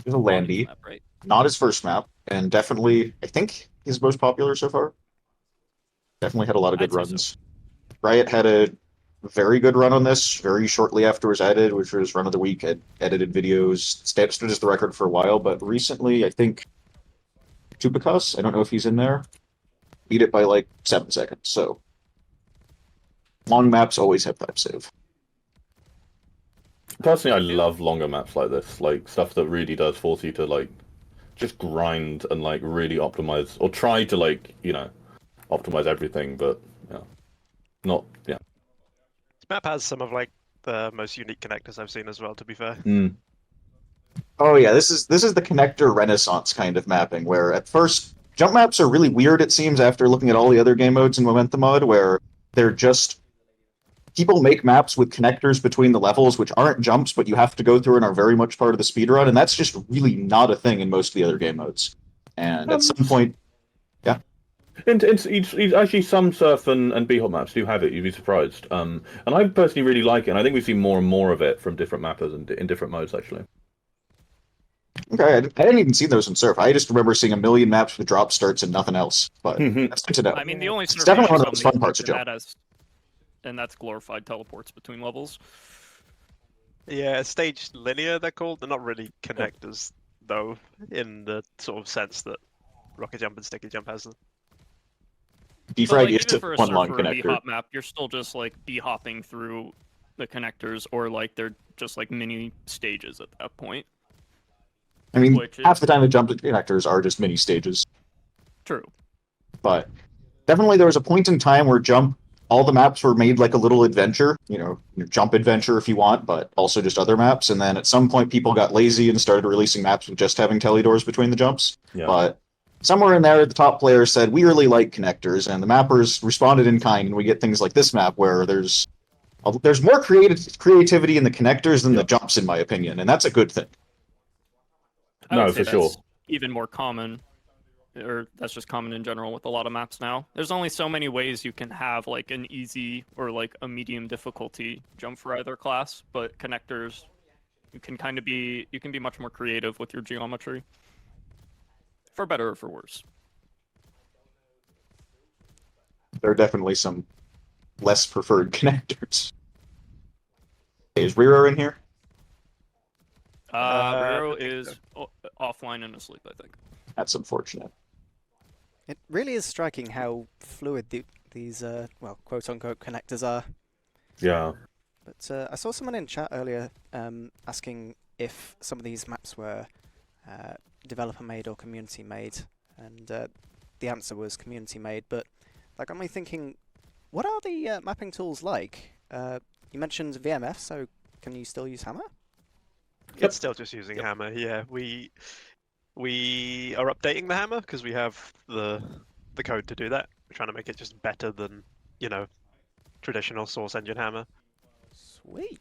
is a Landy, Map, right? not his first map, and definitely, I think, his most popular so far. Definitely had a lot of good I'd say so. runs. Riot had a very good run on this very shortly after it was added, which was run of the week, edited videos, stood as the record for a while, but recently, I think Tupikas, I don't know if he's in there, beat it by like 7 seconds. So long maps always have time save. Personally, I love longer maps like this, like stuff that really does force you to like just grind and like really optimize or try to like, optimize everything, but yeah, not yeah. This map has some of like the most unique connectors I've seen as well, to be fair. Mm. Oh yeah, this is the connector renaissance kind of mapping, where at first jump maps are really weird, it seems, after looking at all the other game modes in Momentum Mod, where they're just people make maps with connectors between the levels which aren't jumps, but you have to go through and are very much part of the speedrun, and that's just really not a thing in most of the other game modes. And at some point, Actually, some surf and b-hop maps do have it. You'd be surprised. And I personally really like it. And I think we see more and more of it from different mappers and in different modes, actually. okay, I didn't even see those in Surf. I just remember seeing a million maps with drop starts and nothing else. But that's good to know. I mean, the only It's surf definitely one of on those these fun parts of maps, jump. and that's glorified teleports between levels. Yeah, staged linear, they're called. They're not really connectors, though, in the sort of sense that Rocket Jump and Sticky Jump has them. But, Defrag like, is even just for a one surf long or a connector. b-hop map, you're still just like b-hopping through the connectors, or like they're just like mini stages at that point. I mean, Which is half the time the jump connectors are just mini stages. true. But definitely there was a point in time where jump, all the maps were made like a little adventure, your jump adventure if you want, but also just other maps. And then at some point people got lazy and started releasing maps with just having telly doors between the jumps. Yeah. But somewhere in there, the top players said, we really like connectors, and the mappers responded in kind, and we get things like this map where there's more creativity in the connectors than the jumps, in my opinion, and that's a good thing. I would No, say for that's sure. even more common, or that's just common in general with a lot of maps now. There's only so many ways you can have like an easy or like a medium difficulty jump for either class, but connectors, you can be much more creative with your geometry, for better or for worse. There are definitely some less preferred connectors. Hey, is Riro in here? Riro I think is offline and asleep, I think. That's unfortunate. It really is striking how fluid these, quote-unquote connectors are. Yeah. But I saw someone in chat earlier asking if some of these maps were developer-made or community-made, and the answer was community-made, but that got me thinking, what are the mapping tools like? You mentioned VMF, so can you still use Hammer? It's still just using Hammer, yeah. We are updating the Hammer because we have the code to do that. We're trying to make it just better than, traditional source engine Hammer. Sweet.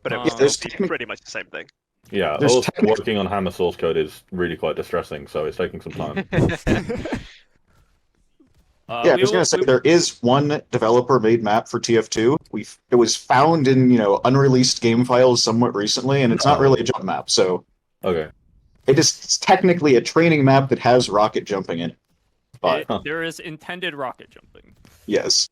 But it Yeah, was there's still pretty much the same thing. Yeah. There's Also, working on Hammer source code is really quite distressing, so it's taking some time. Yeah, I was going to say there is one developer-made map for TF2. It was found in unreleased game files somewhat recently, and it's not really a jump map. So Okay. it's technically a training map that has rocket jumping in it. But there is intended rocket jumping. yes,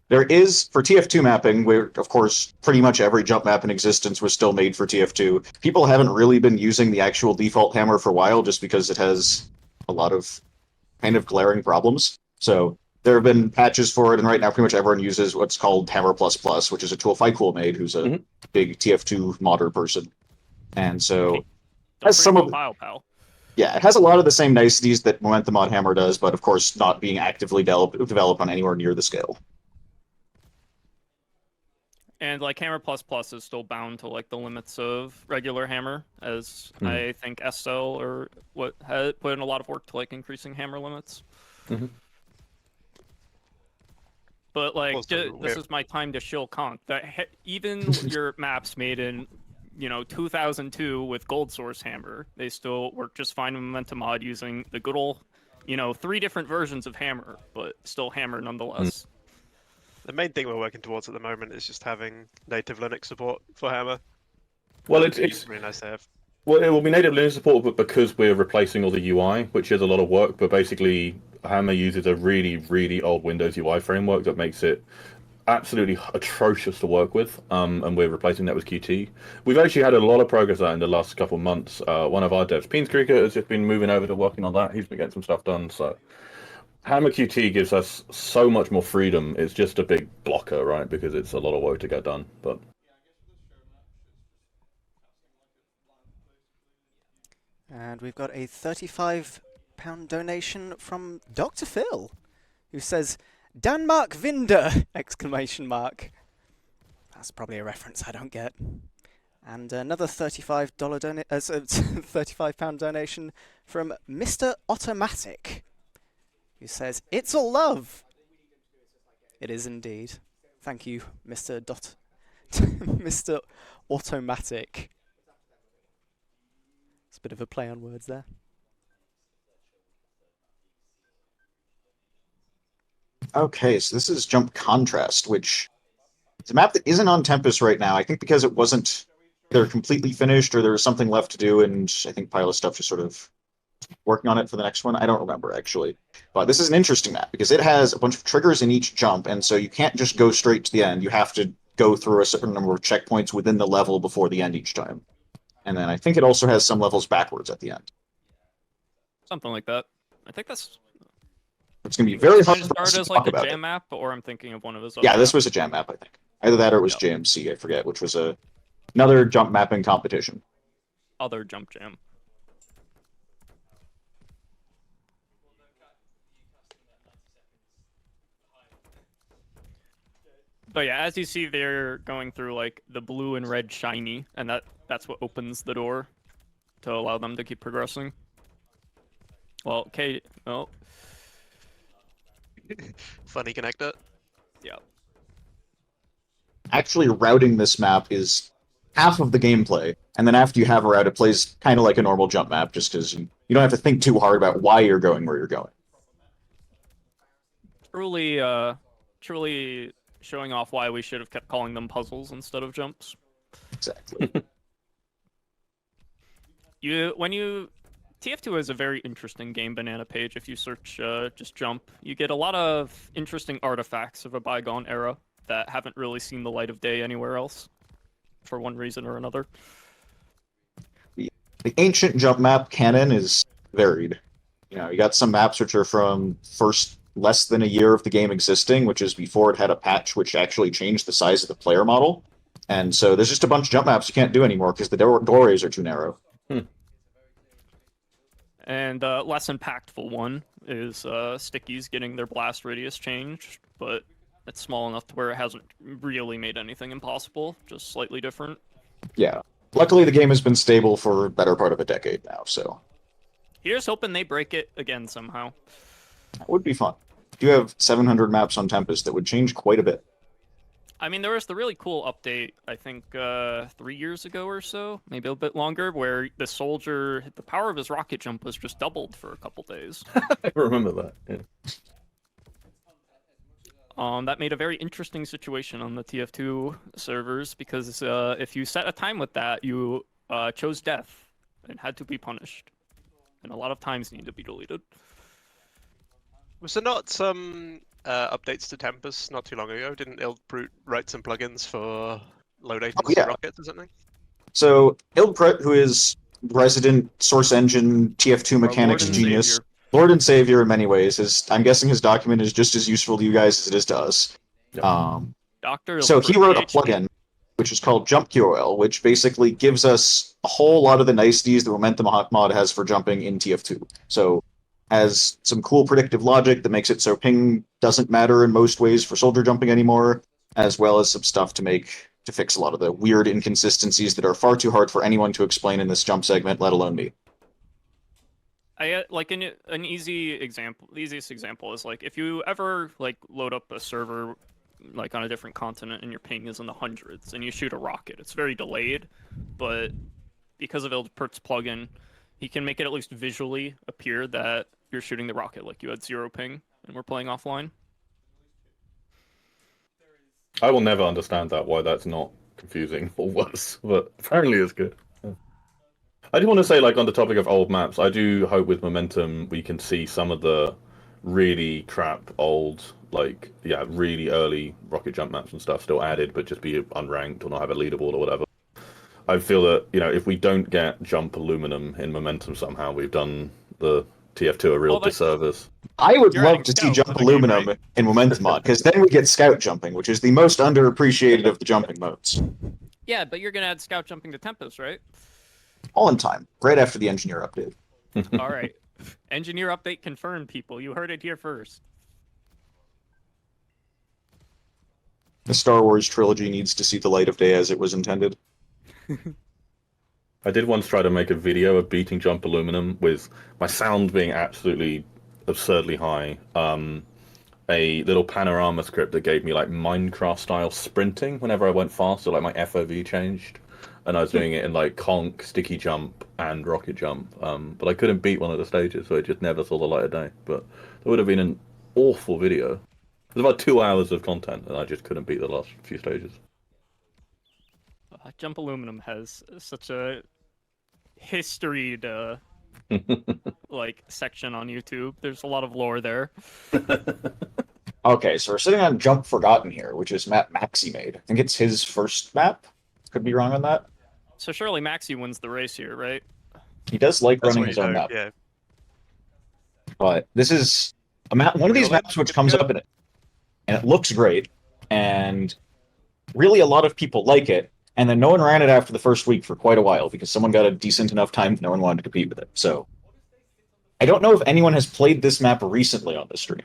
there is for TF2 mapping, where of course pretty much every jump map in existence was still made for TF2. People haven't really been using the actual default hammer for a while, just because it has a lot of kind of glaring problems. So there have been patches for it, and right now pretty much everyone uses what's called Hammer Plus Plus, which is a tool Ficool made, who's a big TF2 modder person. And so Don't some forget of about Pow. yeah, it has a lot of the same niceties that Momentum on Hammer does, but of course not being actively developed on anywhere near the scale. And like Hammer Plus Plus is still bound to like the limits of regular Hammer, as I think SL or what had put in a lot of work to like increasing Hammer limits. But like this is my time to shill conk. That even your maps made in 2002 with Gold Source Hammer, they still work just fine in Momentum Mod using the good old 3 different versions of Hammer, but still Hammer nonetheless. The main thing we're working towards at the moment is just having native Linux support for Hammer. Well, That'd it's be really nice to have. Well, it will be native Linux support, but because we're replacing all the UI, which is a lot of work, but basically Hammer uses a really, really old Windows UI framework that makes it absolutely atrocious to work with, and we're replacing that with QT. We've actually had a lot of progress out in the last couple of months. One of our devs, Peens Cricket, has just been moving over to working on that. He's been getting some stuff done. So Hammer QT gives us so much more freedom. It's just a big blocker, right? Because it's a lot of work to get done. But And we've got a £35 donation from Dr. Phil, who says, Danmark Vinder! Exclamation mark. That's probably a reference I don't get. And another £35 donation from Mr. Automatic, who says, It's all love! It is indeed. Thank you, Mr. Mr. Automatic. It's a bit of a play on words there. Okay, so this is Jump Contrast, which it's a map that isn't on Tempest right now. I think because it wasn't either completely finished or there was something left to do, and I think Pile of Stuff just sort of working on it for the next one. I don't remember actually. But this is an interesting map because it has a bunch of triggers in each jump, and so you can't just go straight to the end. You have to go through a certain number of checkpoints within the level before the end each time. And then I think it also has some levels backwards at the end. Something like that. I think that's. It's going to be very Did hard it for us start to as like talk a about jam it. map, or I'm thinking of one of his. Yeah, other this maps? was a jam map, I think. Either that or it was Yep. JMC, I forget, which was another jump mapping competition. Other jump jam. But yeah, as you see, they're going through like the blue and red shiny, and that's what opens the door to allow them to keep progressing. Well, okay, well, Funny connector. yeah. Actually, routing this map is half of the gameplay, and then after you have a route, it plays kind of like a normal jump map, just because you don't have to think too hard about why you're going where you're going. Truly showing off why we should have kept calling them puzzles instead of jumps. Exactly. TF2 is a very interesting game banana page. If you search just jump, you get a lot of interesting artifacts of a bygone era that haven't really seen the light of day anywhere else, for one reason or another. The ancient jump map canon is varied. You got some maps which are from first less than a year of the game existing, which is before it had a patch which actually changed the size of the player model. And so there's just a bunch of jump maps you can't do anymore because the doorways are too narrow. And less impactful one is Stickies getting their blast radius changed, but it's small enough to where it hasn't really made anything impossible, just slightly different. Yeah. Luckily, the game has been stable for a better part of a decade now, so Here's hoping they break it again somehow. that would be fun. You have 700 maps on Tempest that would change quite a bit. I mean, there was the really cool update, I think 3 years ago or so, maybe a bit longer, where the soldier, the power of his rocket jump was just doubled for a couple days. I remember that. Yeah. That made a very interesting situation on the TF2 servers because if you set a time with that, you chose death and had to be punished. And a lot of times need to be deleted. Was there not some updates to Tempest not too long ago? Didn't Ildbrute write some plugins for low latency yeah. rockets or something? So Ildbrute, who is resident Source Engine TF2 mechanics Lord and genius, Savior. Lord and Savior in many ways, I'm guessing his document is just as useful to you guys as it is to us. Yep. Doctor. So he wrote a PhD. plugin which is called Jump QOL, which basically gives us a whole lot of the niceties the Momentum mod has for jumping in TF2. So has some cool predictive logic that makes it so ping doesn't matter in most ways for soldier jumping anymore, as well as some stuff to fix a lot of the weird inconsistencies that are far too hard for anyone to explain in this jump segment, let alone me. I like an easy example. The easiest example is like if you ever like load up a server like on a different continent and your ping is in the hundreds and you shoot a rocket, it's very delayed, but because of Ildbrute's plugin, he can make it at least visually appear that you're shooting the rocket like you had 0 ping and we're playing offline. I will never understand that, why that's not confusing or worse, but apparently it's good. Yeah. I do want to say, like, on the topic of old maps, I do hope with Momentum we can see some of the really crap old like really early rocket jump maps and stuff still added, but just be unranked or not have a leaderboard or whatever. I feel that if we don't get jump aluminum in momentum somehow, we've done the TF2 a real Well, disservice. I would You're love adding to see Scout jump to the game, aluminum right? in momentum mod, because then we get scout jumping, which is the most underappreciated of the jumping modes. Yeah, but you're gonna add scout jumping to Tempest, right? All in time, right after the engineer update. All right. Engineer update confirmed, people. You heard it here first. The Star Wars trilogy needs to see the light of day as it was intended. I did once try to make a video of beating jump aluminum with my sound being absolutely absurdly high. A little panorama script that gave me like Minecraft style sprinting whenever I went faster, like my FOV changed, and I was doing it in like conk, sticky jump, and rocket jump. But I couldn't beat one of the stages, so it just never saw the light of day. But it would have been an awful video. It was about 2 hours of content, and I just couldn't beat the last few stages. Jump Aluminum has such a historied like section on YouTube. There's a lot of lore there. Okay, so we're sitting on Jump Forgotten here, which is map Maxi made. I think it's his first map. Could be wrong on that. So surely Maxi wins the race here, right? He does like That's running what his you own know, map. yeah. But this is a map, one of these maps which comes up in it, and it looks great, and really a lot of people like it, and then no one ran it after the first week for quite a while because someone got a decent enough time that no one wanted to compete with it. So I don't know if anyone has played this map recently on the stream.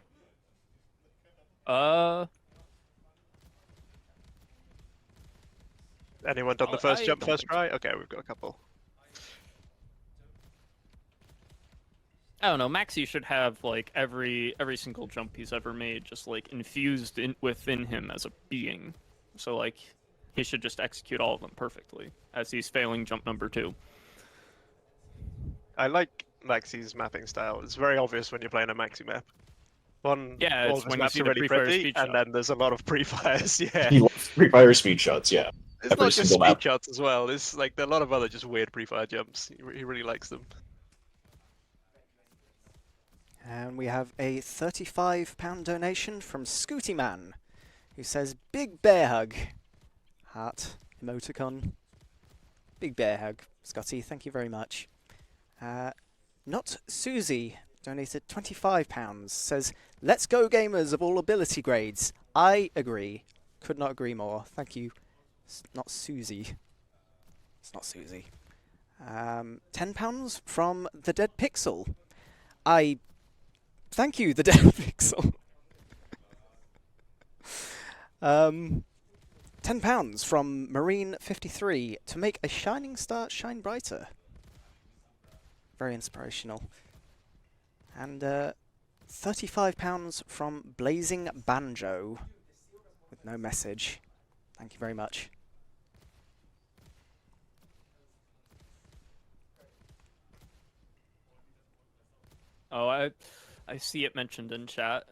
Anyone done the first I jump don't first think try? Okay, we've got a couple. I don't know. Maxi should have like every single jump he's ever made just like infused within him as a being. So like he should just execute all of them perfectly as he's failing jump number 2. I like Maxi's mapping style. It's very obvious when you're playing a Maxi map. Yeah, All it's of his when you maps see are the really pre-fire pretty, speed and shot. then there's a lot of pre-fires. Yeah, He loves free fire speed shots, yeah. it's every not just single speed map. shots as well. It's like there are a lot of other just weird pre-fire jumps. He really likes them. And we have a £35 donation from Scooty Man, who says, "Big bear hug." Heart, emoticon. Big bear hug. Scotty, thank you very much. Not Susie donated £25, says, "Let's go gamers of all ability grades." I agree. Could not agree more. Thank you. It's not Susie. It's not Susie. £10 from The Dead Pixel. Thank you, The Dead Pixel. £10 from Marine53 to make a shining star shine brighter. Very inspirational. And £35 from Blazing Banjo with no message. Thank you very much. Oh, I see it mentioned in chat.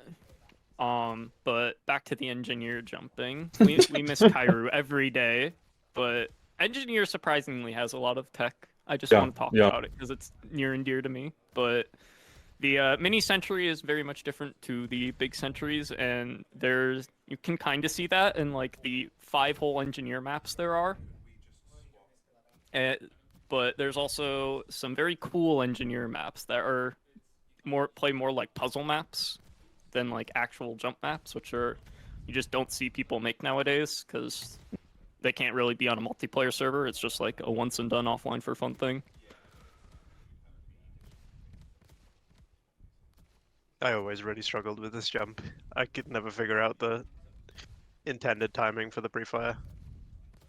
But back to the engineer jumping. We miss Kairu every day, but engineer surprisingly has a lot of tech. I just want to talk about it because it's near and dear to me. But the mini sentry is very much different to the big sentries, and you can kind of see that in like the 5-hole engineer maps there are. But there's also some very cool engineer maps that are play more like puzzle maps than like actual jump maps, which you just don't see people make nowadays because they can't really be on a multiplayer server. It's just like a once and done offline for fun thing. I always really struggled with this jump. I could never figure out the intended timing for the pre-fire.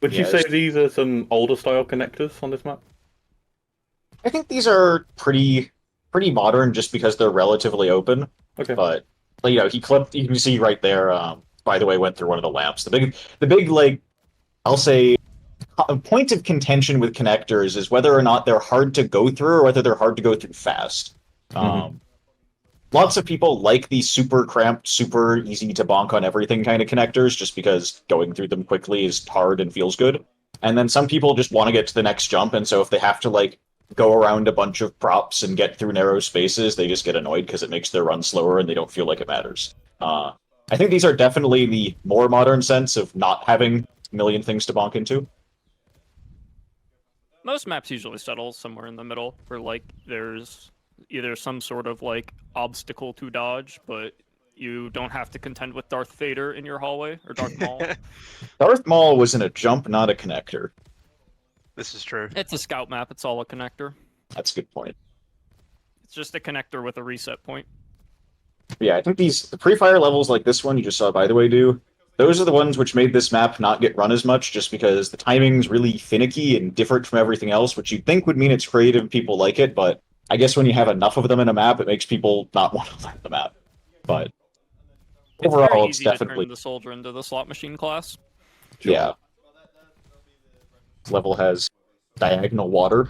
Would you say these are some older style connectors on this map? I think these are pretty modern just because they're relatively open. Okay. But he clipped. You can see right there. By the way, went through one of the lamps. The big like, I'll say, a point of contention with connectors is whether or not they're hard to go through or whether they're hard to go through fast. Lots of people like these super cramped, super easy to bonk on everything kind of connectors just because going through them quickly is hard and feels good. And then some people just want to get to the next jump, and so if they have to like go around a bunch of props and get through narrow spaces, they just get annoyed because it makes their run slower and they don't feel like it matters. I think these are definitely the more modern sense of not having a million things to bonk into. Most maps usually settle somewhere in the middle, where like there's either some sort of like obstacle to dodge, but you don't have to contend with Darth Vader in your hallway or Darth Maul. Darth Maul was in a jump, not a connector. This is true. It's a scout map. It's all a connector. That's a good point. It's just a connector with a reset point. But yeah, I think the pre-fire levels like this one you just saw, by the way, those are the ones which made this map not get run as much, just because the timing's really finicky and different from everything else, which you'd think would mean it's creative and people like it, but I guess when you have enough of them in a map, it makes people not want to learn the map. But It's very overall, it's easy to definitely turn the soldier into the slot machine class. yeah. This level has diagonal water,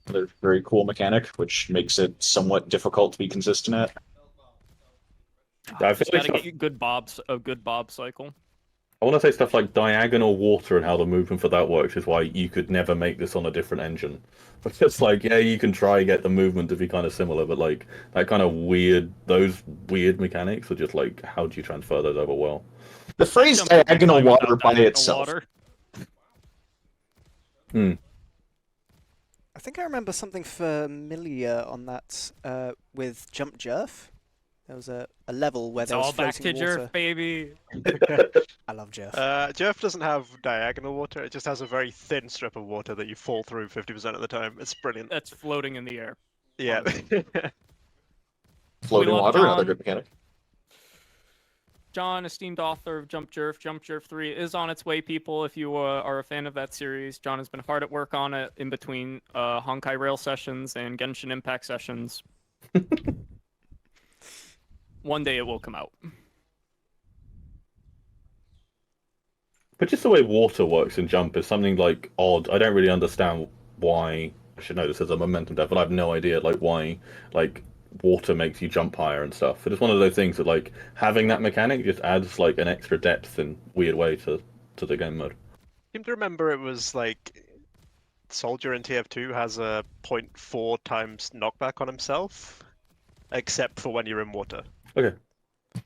another very cool mechanic, which makes it somewhat difficult to be consistent at. I Just feel gotta like get a good bob cycle. I want to say stuff like diagonal water and how the movement for that works is why you could never make this on a different engine. It's like, yeah, you can try get the movement to be kind of similar, but like that kind of those weird mechanics are just like, how do you transfer those over well? The phrase Jump would be diagonal fine water without by diagonal itself. water. I think I remember something familiar on that with Jump Jerf. There was a level where It's there was all back floating to water. Jerf, baby. I love Jerf. Jerf doesn't have diagonal water. It just has a very thin strip of water that you fall through 50% of the time. It's brilliant. That's floating in the air. Yeah. Floating love water, another John. good mechanic. John, esteemed author of Jump Jerf 3 is on its way, people. If you are a fan of that series, John has been hard at work on it in between Honkai Rail sessions and Genshin Impact sessions. One day it will come out. But just the way water works in Jump is something like odd. I don't really understand why. I should know this as a momentum dev, but I have no idea like why like water makes you jump higher and stuff. It's one of those things that like having that mechanic just adds like an extra depth and weird way to the game mode. I seem to remember it was like Soldier in TF2 has a 0.4 times knockback on himself, except for when you're in water. Okay.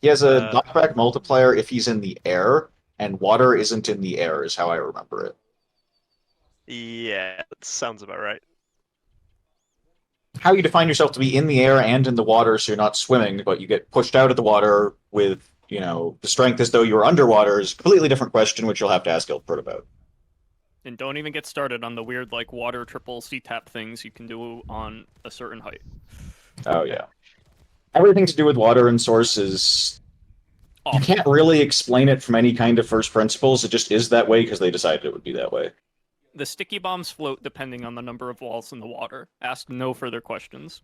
He has a Uh, knockback multiplier if he's in the air, and water isn't in the air, is how I remember it. Yeah, that sounds about right. How you define yourself to be in the air and in the water, so you're not swimming, but you get pushed out of the water with, the strength as though you were underwater is a completely different question, which you'll have to ask Ilford about. And don't even get started on the weird like water triple C-tap things you can do on a certain height. Oh, yeah. Everything to do with water and source is... You Awful. can't really explain it from any kind of first principles. It just is that way because they decided it would be that way. The sticky bombs float depending on the number of walls in the water. Ask no further questions.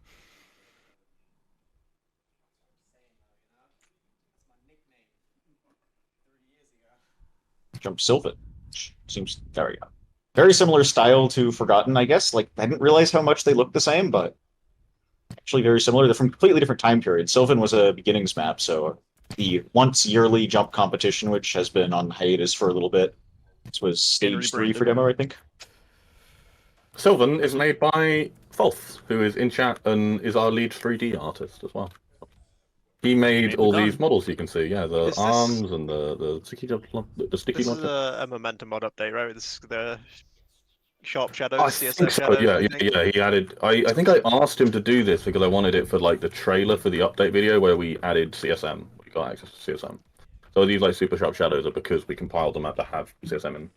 Jump Sylvan. Seems very similar style to Forgotten, I guess. Like, I didn't realize how much they look the same, but actually very similar. They're from completely different time periods. Sylvan was a beginnings map, so the once yearly jump competition, which has been on hiatus for a little bit. This was stage 3 for demo, I think. Sylvan is made by Falth, who is in chat and is our lead 3D artist as well. He made all these models you can see, yeah, the arms and the sticky This is launcher. a momentum mod update, right? This is the sharp shadows, I CSS think so, shadows. yeah. He added. I think I asked him to do this because I wanted it for like the trailer for the update video where we added CSM. We got access to CSM. So these like super sharp shadows are because we compiled them out to have CSM in.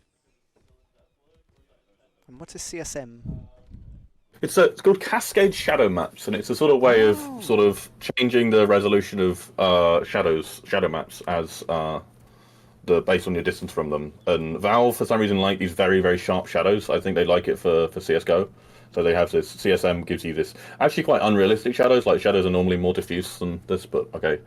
And what is CSM? It's called Cascade Shadow Maps, and it's a sort of way of sort of changing the resolution of shadow maps as based on your distance from them. And Valve, for some reason, like these very, very sharp shadows. I think they like it for CSGO. So they have this, CSM gives you this actually quite unrealistic shadows. Like shadows are normally more diffuse than this, but okay.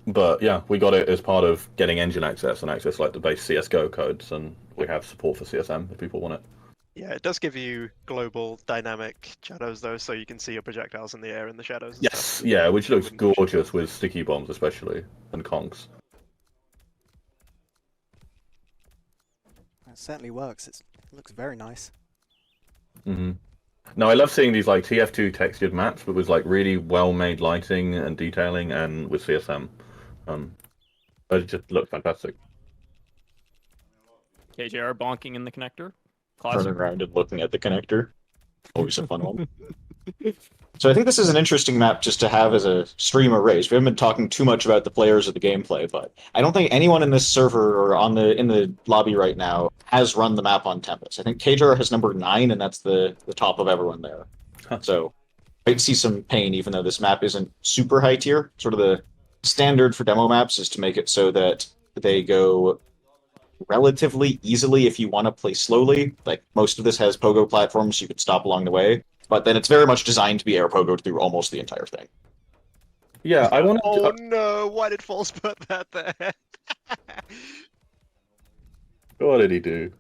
But yeah, we got it as part of getting engine access and access like the base CSGO codes, and we have support for CSM if people want it. Yeah, it does give you global dynamic shadows though, so you can see your projectiles in the air in the shadows. And Yes, stuff. yeah, which looks Wouldn't push gorgeous it. with sticky bombs especially, and conks. It certainly works. It looks very nice. Mm-hmm. No, I love seeing these like TF2 textured maps, but with like really well-made lighting and detailing, and with CSM. But it just looked fantastic. KJR bonking in the connector. Turning Classic. around and looking at the connector. Always a fun one. So I think this is an interesting map just to have as a streamer race. We haven't been talking too much about the players or the gameplay, but I don't think anyone in this server or in the lobby right now has run the map on Tempest. I think KJR has number 9, and that's the top of everyone there. Huh. So I see some pain, even though this map isn't super high tier. Sort of the standard for demo maps is to make it so that they go relatively easily if you want to play slowly. Like most of this has pogo platforms, so you can stop along the way. But then it's very much designed to be air pogoed through almost the entire thing. Yeah, I wanted Oh to. no! Why did False put that there? What did he do?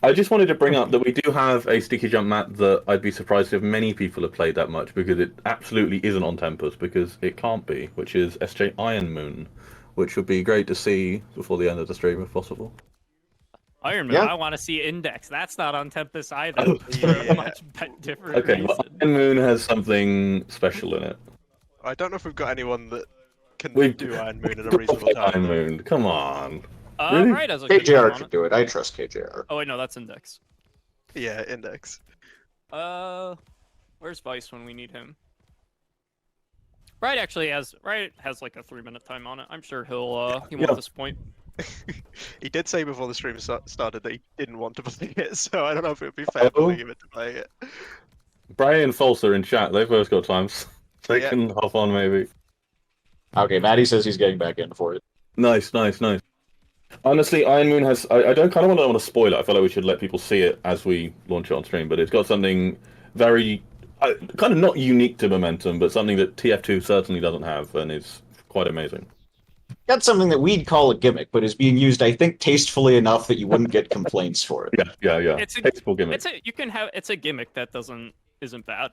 I just wanted to bring up that we do have a sticky jump map that I'd be surprised if many people have played that much, because it absolutely isn't on Tempest, because it can't be, which is SJ Iron Moon, which would be great to see before the end of the stream if possible. Iron Man, Yeah. I want to see Index. That's not on Tempest either. Oh, For a much different Okay, reason. well, Iron Moon has something special in it. I don't know if we've got anyone that can We've- do Iron Moon in a reasonable Iron time. Moon, come on. Really? Right as a good KJR time on could it. do it. I trust KJR. Oh wait, no, that's Index. Yeah, Index. Where's Vice when we need him? Right actually has like a 3-minute time on it. I'm sure he won't Yeah. disappoint. He did say before the stream started that he didn't want to play it, so I don't know if it would be fair Oh. to give it to play it. Brian and False are in chat. They've both got times. They Yeah. can hop on maybe. Okay, Maddie says he's getting back in for it. Nice. Honestly, Iron Moon has. I don't kind of want to spoil it. I feel like we should let people see it as we launch it on stream. But it's got something very kind of not unique to Momentum, but something that TF2 certainly doesn't have, and is quite amazing. That's something that we'd call a gimmick, but is being used, I think, tastefully enough that you wouldn't get complaints for it. Yeah. It's a- Tasteful gimmick. It's a gimmick that isn't bad.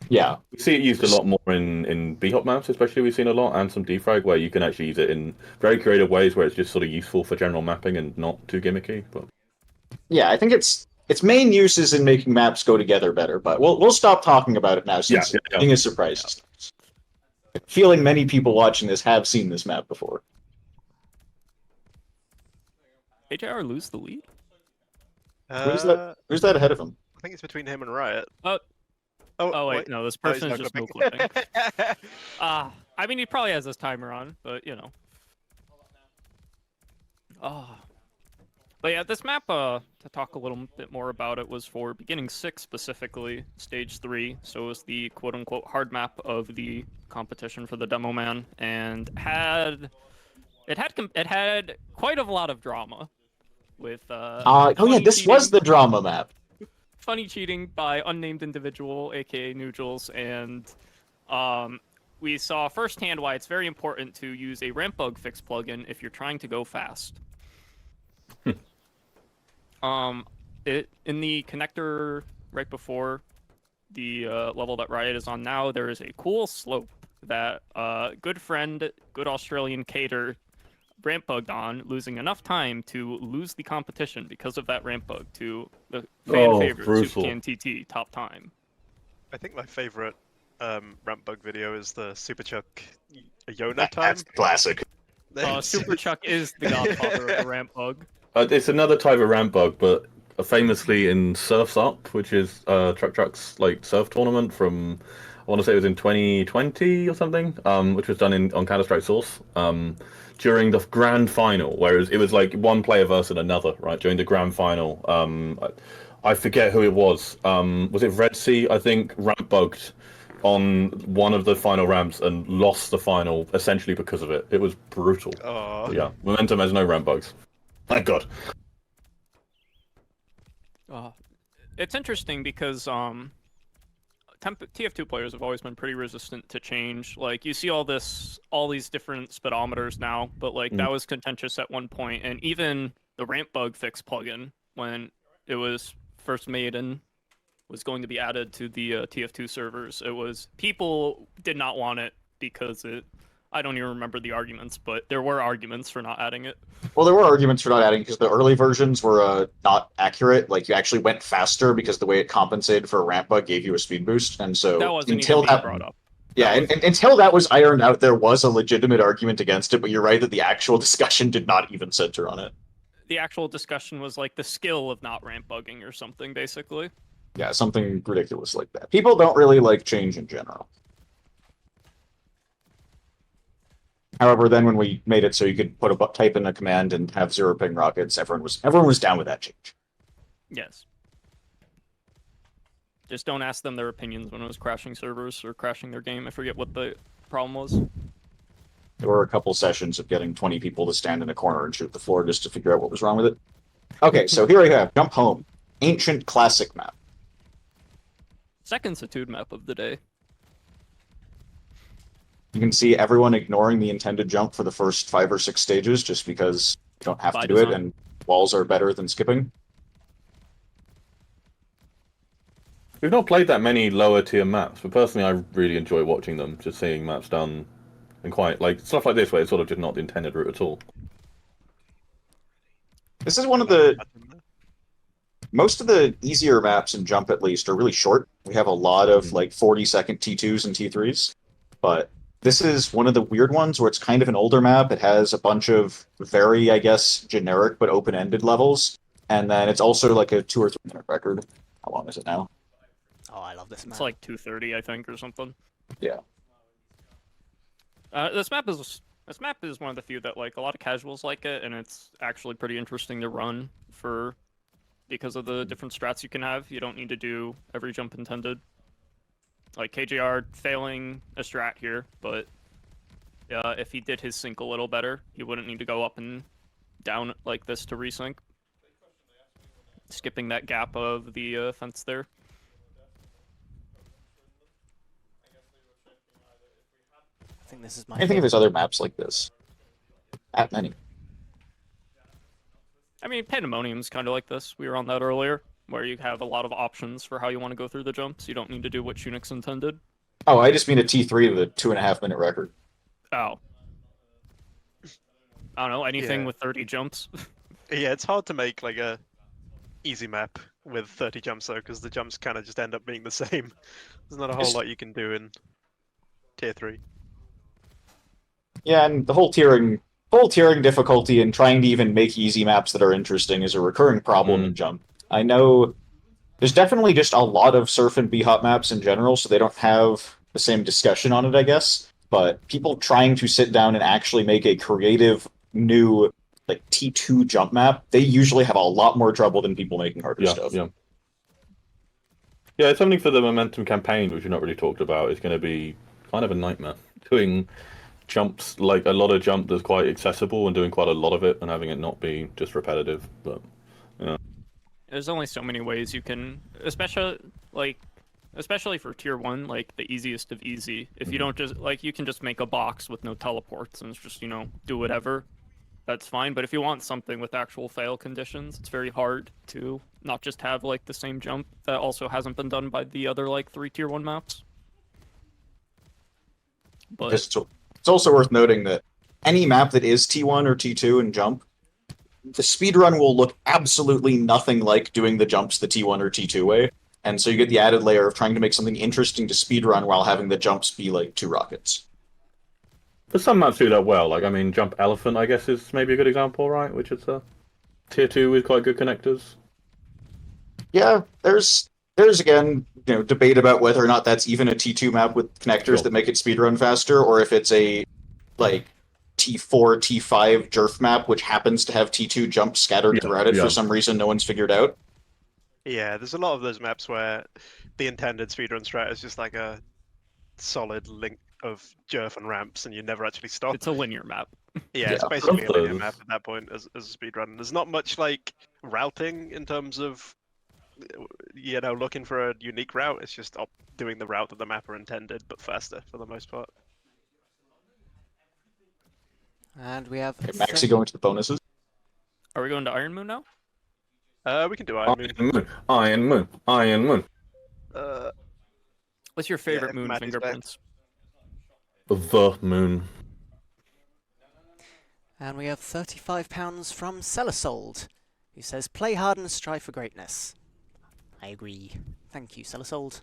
Yeah. We see it used a lot more in B-Hop maps, especially. We've seen a lot, and some defrag where you can actually use it in very creative ways, where it's just sort of useful for general mapping and not too gimmicky. But Yeah, I think its main use is in making maps go together better, but we'll stop talking about it now since Yeah. being a surprise. Feeling many people watching this have seen this map before. KJR lose the lead? Who's that ahead of him? I think it's between him and Riot. Oh. Oh wait, no, this Oh, he's person is not just no gonna clipping. pick- I mean, he probably has his timer on, but you know. But yeah, this map, to talk a little bit more about it, was for Beginning 6 specifically, Stage 3. So it was the quote-unquote hard map of the competition for the Demo Man, and it had quite a lot of drama with Oh yeah, funny this was cheating- the drama map. funny cheating by unnamed individual, aka Noodles, and we saw firsthand why it's very important to use a ramp bug fix plugin if you're trying to go fast. In the connector right before the level that Riot is on now, there is a cool slope that good friend, good Australian Cater ramp bugged on, losing enough time to lose the competition because of that ramp bug to the fan favorite brutal. Supercan TT top time. I think my favorite ramp bug video is the Super Chuck Yona time. That's classic. Super Chuck is the godfather of the ramp bug. it's another type of ramp bug, but famously in Surf's Up, which is Truck's like surf tournament from, I want to say it was in 2020 or something, which was done on Counter-Strike Source. During the grand final, whereas it was like one player versus another, right? During the grand final, I forget who it was. Was it Red Sea? I think ramp bugged on one of the final ramps and lost the final essentially because of it. It was brutal. Oh. But yeah, Momentum has no ramp bugs. Thank God. It's interesting because TF2 players have always been pretty resistant to change. Like you see all these different speedometers now, but like that was contentious at one point, and even the ramp bug fix plugin when it was first made and was going to be added to the TF2 servers, people did not want it because I don't even remember the arguments, but there were arguments for not adding it. Well, there were arguments for not adding because the early versions were not accurate. Like you actually went faster because the way it compensated for a ramp bug gave you a speed boost, and so That wasn't until even being that brought up. Yeah, and until that was ironed out, there was a legitimate argument against it, but you're right that the actual discussion did not even center on it. The actual discussion was like the skill of not ramp bugging or something, basically. Yeah, something ridiculous like that. People don't really like change in general. However, then when we made it so you could put a type in a command and have 0 ping rockets, everyone was down with that change. Yes. Just don't ask them their opinions when it was crashing servers or crashing their game. I forget what the problem was. There were a couple sessions of getting 20 people to stand in a corner and shoot the floor just to figure out what was wrong with it. Okay, so here we have Jump Home, ancient classic map. Second Satude map of the day. You can see everyone ignoring the intended jump for the first 5 or 6 stages just because you don't have By to do it, design. and walls are better than skipping. We've not played that many lower tier maps, but personally, I really enjoy watching them. Just seeing maps done and quite like stuff like this, where it's sort of just not the intended route at all. This is one of the most of the easier maps in Jump, at least, are really short. We have a lot of like 40-second T2s and T3s, but this is one of the weird ones where it's kind of an older map. It has a bunch of very, I guess, generic but open-ended levels, and then it's also like a 2 or 3 minute record. How long is it now? Oh, I love this map. It's like 2:30, I think, or something. Yeah. This map is one of the few that like a lot of casuals like it, and it's actually pretty interesting to run because of the different strats you can have. You don't need to do every jump intended. Like KJR failing a strat here, but if he did his sync a little better, he wouldn't need to go up and down like this to resync. Skipping that gap of the fence there. I think this is my I think there's other maps like this. That many. I mean, Pandemonium's kind of like this. We were on that earlier, where you have a lot of options for how you want to go through the jumps. You don't need to do what Unix intended. Oh, I just mean a T3 with a 2.5 minute record. Oh. I don't know, anything Yeah. with 30 jumps. Yeah, it's hard to make like a easy map with 30 jumps though, because the jumps kind of just end up being the same. There's not a whole lot you can do in tier 3. Yeah, and the whole tiering difficulty and trying to even make easy maps that are interesting is a recurring problem in Jump. I know there's definitely just a lot of surf and b-hop maps in general, so they don't have the same discussion on it, I guess. But people trying to sit down and actually make a creative new like T2 jump map, they usually have a lot more trouble than people making harder stuff. Yeah. Yeah, it's something for the Momentum campaign, which we've not really talked about. It's going to be kind of a nightmare doing jumps, like a lot of jump that's quite accessible and doing quite a lot of it and having it not be just repetitive. But yeah. There's only so many ways you can, especially for tier 1, like the easiest of easy. If you don't just like, you can just make a box with no teleports and it's just, do whatever. That's fine. But if you want something with actual fail conditions, it's very hard to not just have like the same jump that also hasn't been done by the other like 3 tier 1 maps. But It's also worth noting that any map that is T1 or T2 in Jump, the speedrun will look absolutely nothing like doing the jumps the T1 or T2 way. And so you get the added layer of trying to make something interesting to speedrun while having the jumps be like 2 rockets. But some maps do that well. Like, I mean, Jump Elephant, I guess, is maybe a good example, right? Which is a tier 2 with quite good connectors. Yeah, there's again, debate about whether or not that's even a T2 map with connectors that make it speedrun faster, or if it's a like T4, T5 Jerf map which happens to have T2 jumps scattered throughout it for some reason no one's figured out. Yeah, there's a lot of those maps where the intended speedrun strat is just like a solid link of jerf and ramps, and you never actually stop. it's a linear map. Yeah, it's basically a linear map at that point as a speedrun. There's not much like routing in terms of looking for a unique route. It's just doing the route that the mapper intended, but faster for the most part. And we have Okay, Maxi going to the bonuses. Are we going to Iron Moon now? We can do Iron Moon. Iron Moon. Iron Moon. What's your favorite if moon Matt is back. fingerprints? The Moon. And we have £35 from Cellarsold, who says, play hard and strive for greatness. I agree. Thank you, Cellarsold.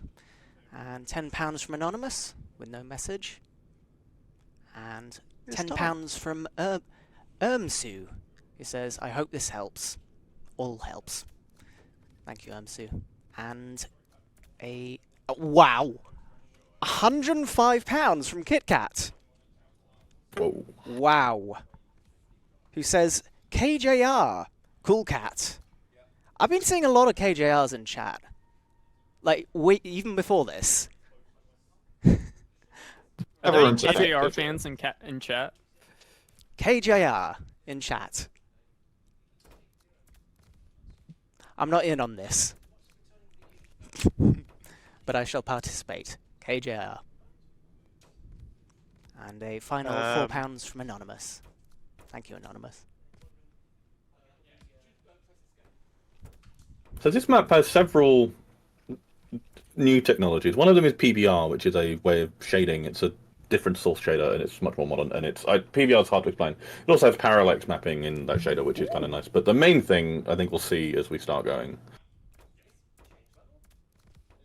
And £10 from Anonymous, with no message. And It's £10 from Ermsu, who says, I hope this helps. All helps. Thank you, Ermsu. And wow! £105 from KitKat. Whoa. Wow. Who says, KJR, cool cat. I've been seeing a lot of KJRs in chat. Like, even before this. Are there any Everyone's a fan. KJR fans in chat? KJR in chat. I'm not in on this. But I shall participate. KJR. And a final £4 from Anonymous. Thank you, Anonymous. So this map has several new technologies. One of them is PBR, which is a way of shading. It's a different source shader, and it's much more modern. And PBR is hard to explain. It also has parallax mapping in that shader, which is kind of nice. But the main thing I think we'll see as we start going.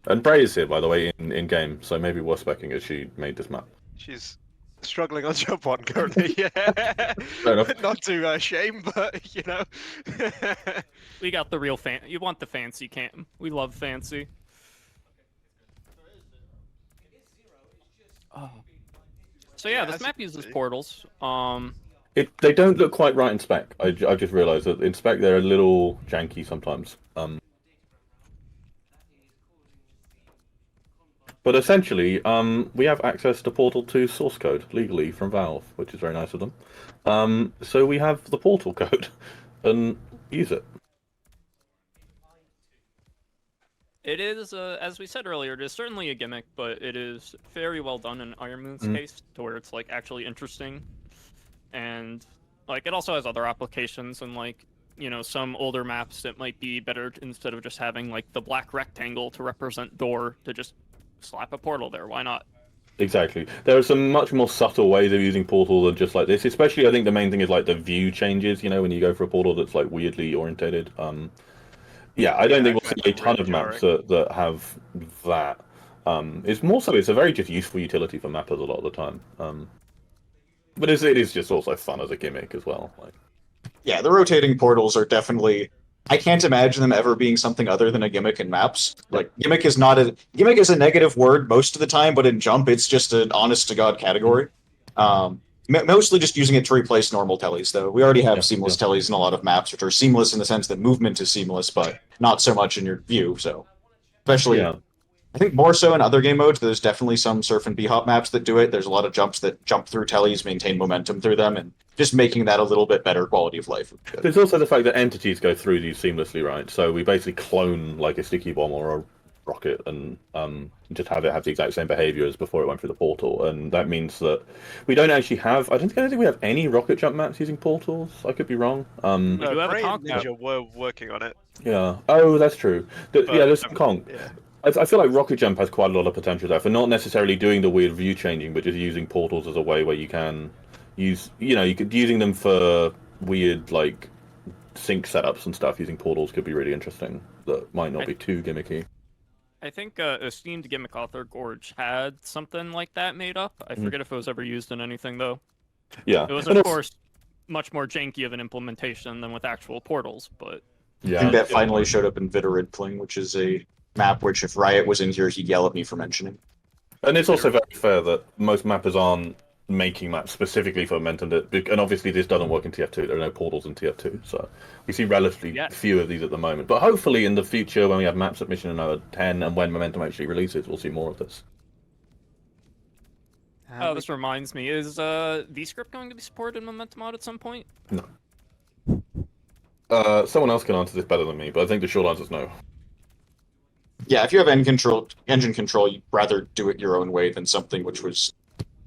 And Bray is here, by the way, in game. So maybe we're specking as she made this map. She's struggling on jump one currently. Yeah. Fair enough. Not to shame, but you know. We got the real fan. You want the fancy cam. We love fancy. Oh. So yeah, this map uses portals. They don't look quite right in spec. I just realised that in spec they're a little janky sometimes. But essentially, we have access to Portal 2 source code legally from Valve, which is very nice of them. So we have the Portal code, and use it. It is, as we said earlier, it is certainly a gimmick, but it is very well done in Iron Moon's case, to where it's like actually interesting, and like it also has other applications, and like some older maps it might be better instead of just having like the black rectangle to represent door to just slap a portal there. Why not? Exactly. There are some much more subtle ways of using Portal than just like this. Especially, I think the main thing is like the view changes. When you go for a portal that's like weirdly orientated. Yeah, I don't think we'll see a ton of maps that have that. It's a very just useful utility for mappers a lot of the time. But it is just also fun as a gimmick as well. Yeah, the rotating portals are definitely. I can't imagine them ever being something other than a gimmick in maps. Like gimmick is a negative word most of the time, but in jump it's just an honest to god category. Mostly just using it to replace normal tellies, though. We already have seamless tellies in a lot of maps, which are seamless in the sense that movement is seamless, but not so much in your view. So, especially, I think more so in other game modes. There's definitely some surf and b-hop maps that do it. There's a lot of jumps that jump through tellies, maintain momentum through them, and just making that a little bit better quality of life. There's also the fact that entities go through these seamlessly, right? So we basically clone like a sticky bomb or a rocket and just have it have the exact same behavior as before it went through the portal, and that means that we don't actually have. I don't think we have any rocket jump maps using portals. I could be wrong. We do have a Bray and conk map. Ninja were working on it. Yeah. Oh, that's true. There's some conk. Yeah. I feel like rocket jump has quite a lot of potential there for not necessarily doing the weird view changing, but just using portals as a way where you can use. You could using them for weird like sync setups and stuff. Using portals could be really interesting. That might not be too gimmicky. I think esteemed gimmick author Gorge had something like that made up. I forget if it was ever used in anything though. Yeah, it was of course much more janky of an implementation than with actual portals, but I think that finally showed up in Vidoriddling, which is a map which if Riot was in here, he'd yell at me for mentioning. And it's also very fair that most mappers aren't making maps specifically for momentum, and obviously this doesn't work in TF2. There are no portals in TF2, so we see relatively few of these at the moment. But hopefully in the future, when we have map submission in Node 10 and when momentum actually releases, we'll see more of this. Oh, this reminds me, is VScript going to be supported in Momentum Mod at some point? No. Someone else can answer this better than me, but I think the short answer is no. Yeah, if you have engine control, you'd rather do it your own way than something which was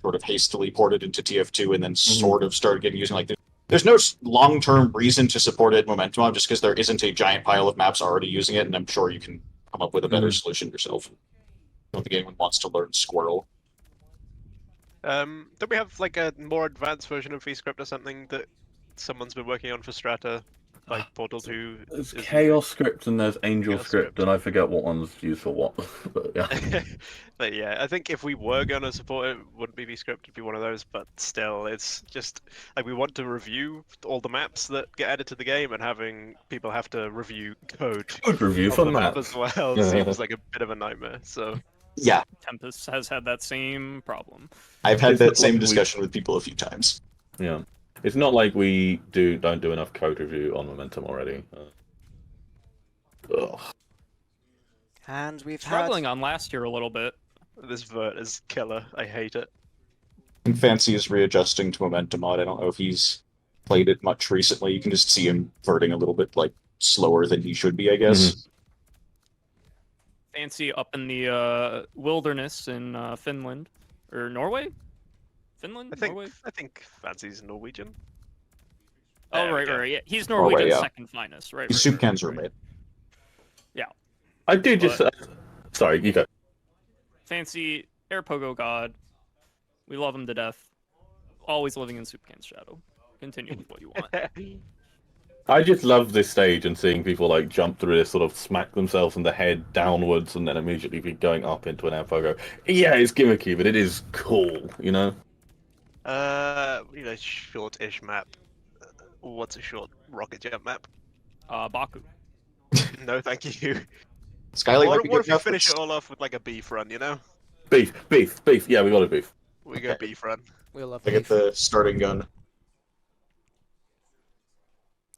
sort of hastily ported into TF2 and then sort of started getting using like this. There's no long-term reason to support it Momentum on just because there isn't a giant pile of maps already using it, and I'm sure you can come up with a better solution yourself. I don't think anyone wants to learn Squirrel. Don't we have like a more advanced version of VScript or something that someone's been working on for Strata? like Portal 2 There's is Chaos Script and there's Angel Chaos Script, Script. and I forget what one's used for what. But yeah. But yeah, I think if we were going to support it, wouldn't BB Script be one of those? But still, it's just like we want to review all the maps that get added to the game, and having people have to review code Good review of for the map maps. as well seems like a bit of a nightmare. So Yeah, Tempest has had that same problem. I've had It's that not same like we- discussion with people a few times. Yeah. It's not like we don't do enough code review on Momentum already. Ugh. And we've Struggling had on last year a little bit. this vert is killer. I hate it. And Fancy is readjusting to Momentum Mod. I don't know if he's played it much recently. You can just see him verting a little bit like slower than he should be, I guess. Fancy up in the wilderness in Finland or Norway. Finland, Norway. I think Fancy's Norwegian. Oh There we right, go. right, yeah. He's Norway, Norwegian's yeah. second finest, right? He's right, Soup Can's right, right. roommate. I did just. But- Sorry, you go. Fancy Air Pogo God. We love him to death. Always living in Soupcan's shadow. Continue with what you want. I just love this stage and seeing people like jump through this, sort of smack themselves in the head downwards, and then immediately be going up into an airpogo. Yeah, it's gimmicky, but it is cool, you know. Short-ish map. What's a short rocket jump map? Baku. No, thank you. Skylight might be What good if we enough. finish but it all off with like a beef run? You know, Beef. Yeah, we got a beef. we go beef run. we love I get beef. the starting gun.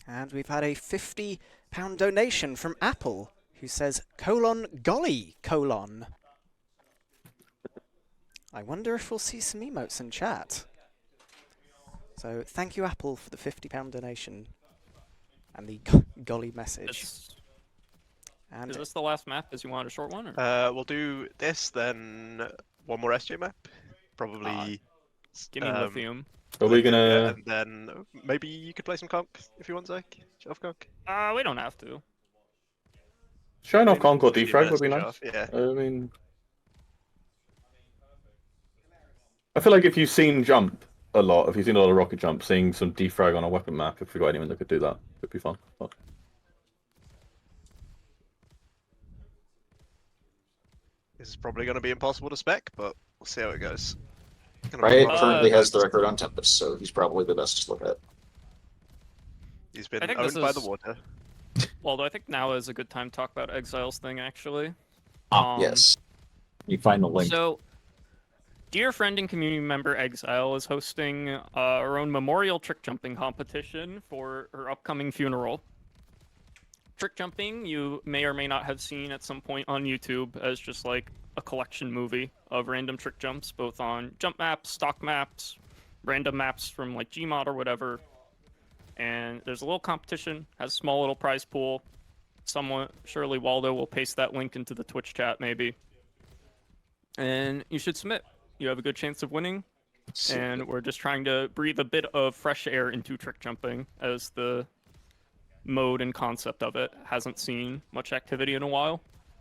And we've had a £50 donation from Apple, who says, golly, . I wonder if we'll see some emotes in chat. So thank you, Apple, for the £50 donation and the golly message. Is And this the last map? As you wanted a short one? Or? We'll do this, then one more SJ map, probably. Give me lithium. Are we Lithium, yeah, gonna? and then maybe you could play some conk if you want, Zach. Shelf conk. We don't have to. Showing off Maybe Concord 15 defrag would minutes be to nice. show off, yeah. I mean, I feel like if you've seen jump a lot, if you've seen a lot of rocket jump, seeing some defrag on a weapon map, if we got anyone that could do that, would be fun. But... This is probably going to be impossible to spec, but we'll see how it goes. Riot currently has the record on Tempest, so he's probably the best to look at. He's been I think owned this by the is- water. Well, I think now is a good time to talk about Exile's thing, actually. Yes. You find the link. So, dear friend and community member Exile is hosting her own memorial trick jumping competition for her upcoming funeral. Trick jumping, you may or may not have seen at some point on YouTube as just like a collection movie of random trick jumps, both on jump maps, stock maps, random maps from like Gmod or whatever. And there's a little competition, has a small little prize pool. Someone, surely Waldo will paste that link into the Twitch chat maybe. And you should submit. You have a good chance of winning. And we're just trying to breathe a bit of fresh air into trick jumping, as the mode and concept of it hasn't seen much activity in a while.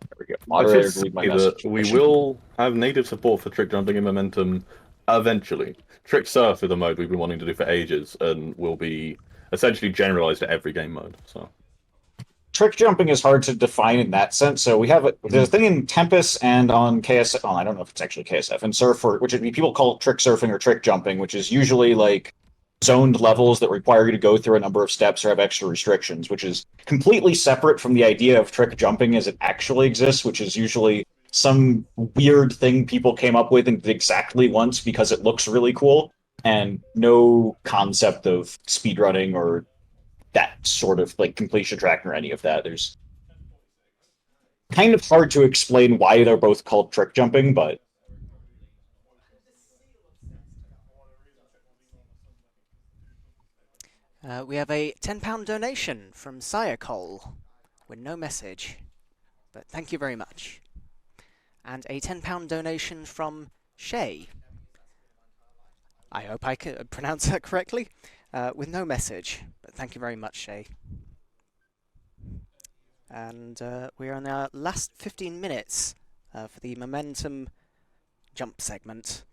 There we go. I Moderator, should read my say message. that we will have native support for trick jumping in Momentum eventually. Trick Surf is a mode we've been wanting to do for ages, and will be essentially generalized to every game mode. So Trick jumping is hard to define in that sense. So we have there's a thing in Tempest and on KSF. Oh, I don't know if it's actually KSF and Surf, which would be people call it trick surfing or trick jumping, which is usually like zoned levels that require you to go through a number of steps or have extra restrictions, which is completely separate from the idea of trick jumping as it actually exists, which is usually some weird thing people came up with and did exactly once because it looks really cool, and no concept of speedrunning or that sort of like completion tracking or any of that. There's kind of hard to explain why they're both called trick jumping, but we have a £10 donation from Cole with no message, but thank you very much. And a £10 donation from Shay. I hope I could pronounce that correctly, with no message, but thank you very much, Shay. And we are in our last 15 minutes for the Momentum jump segment.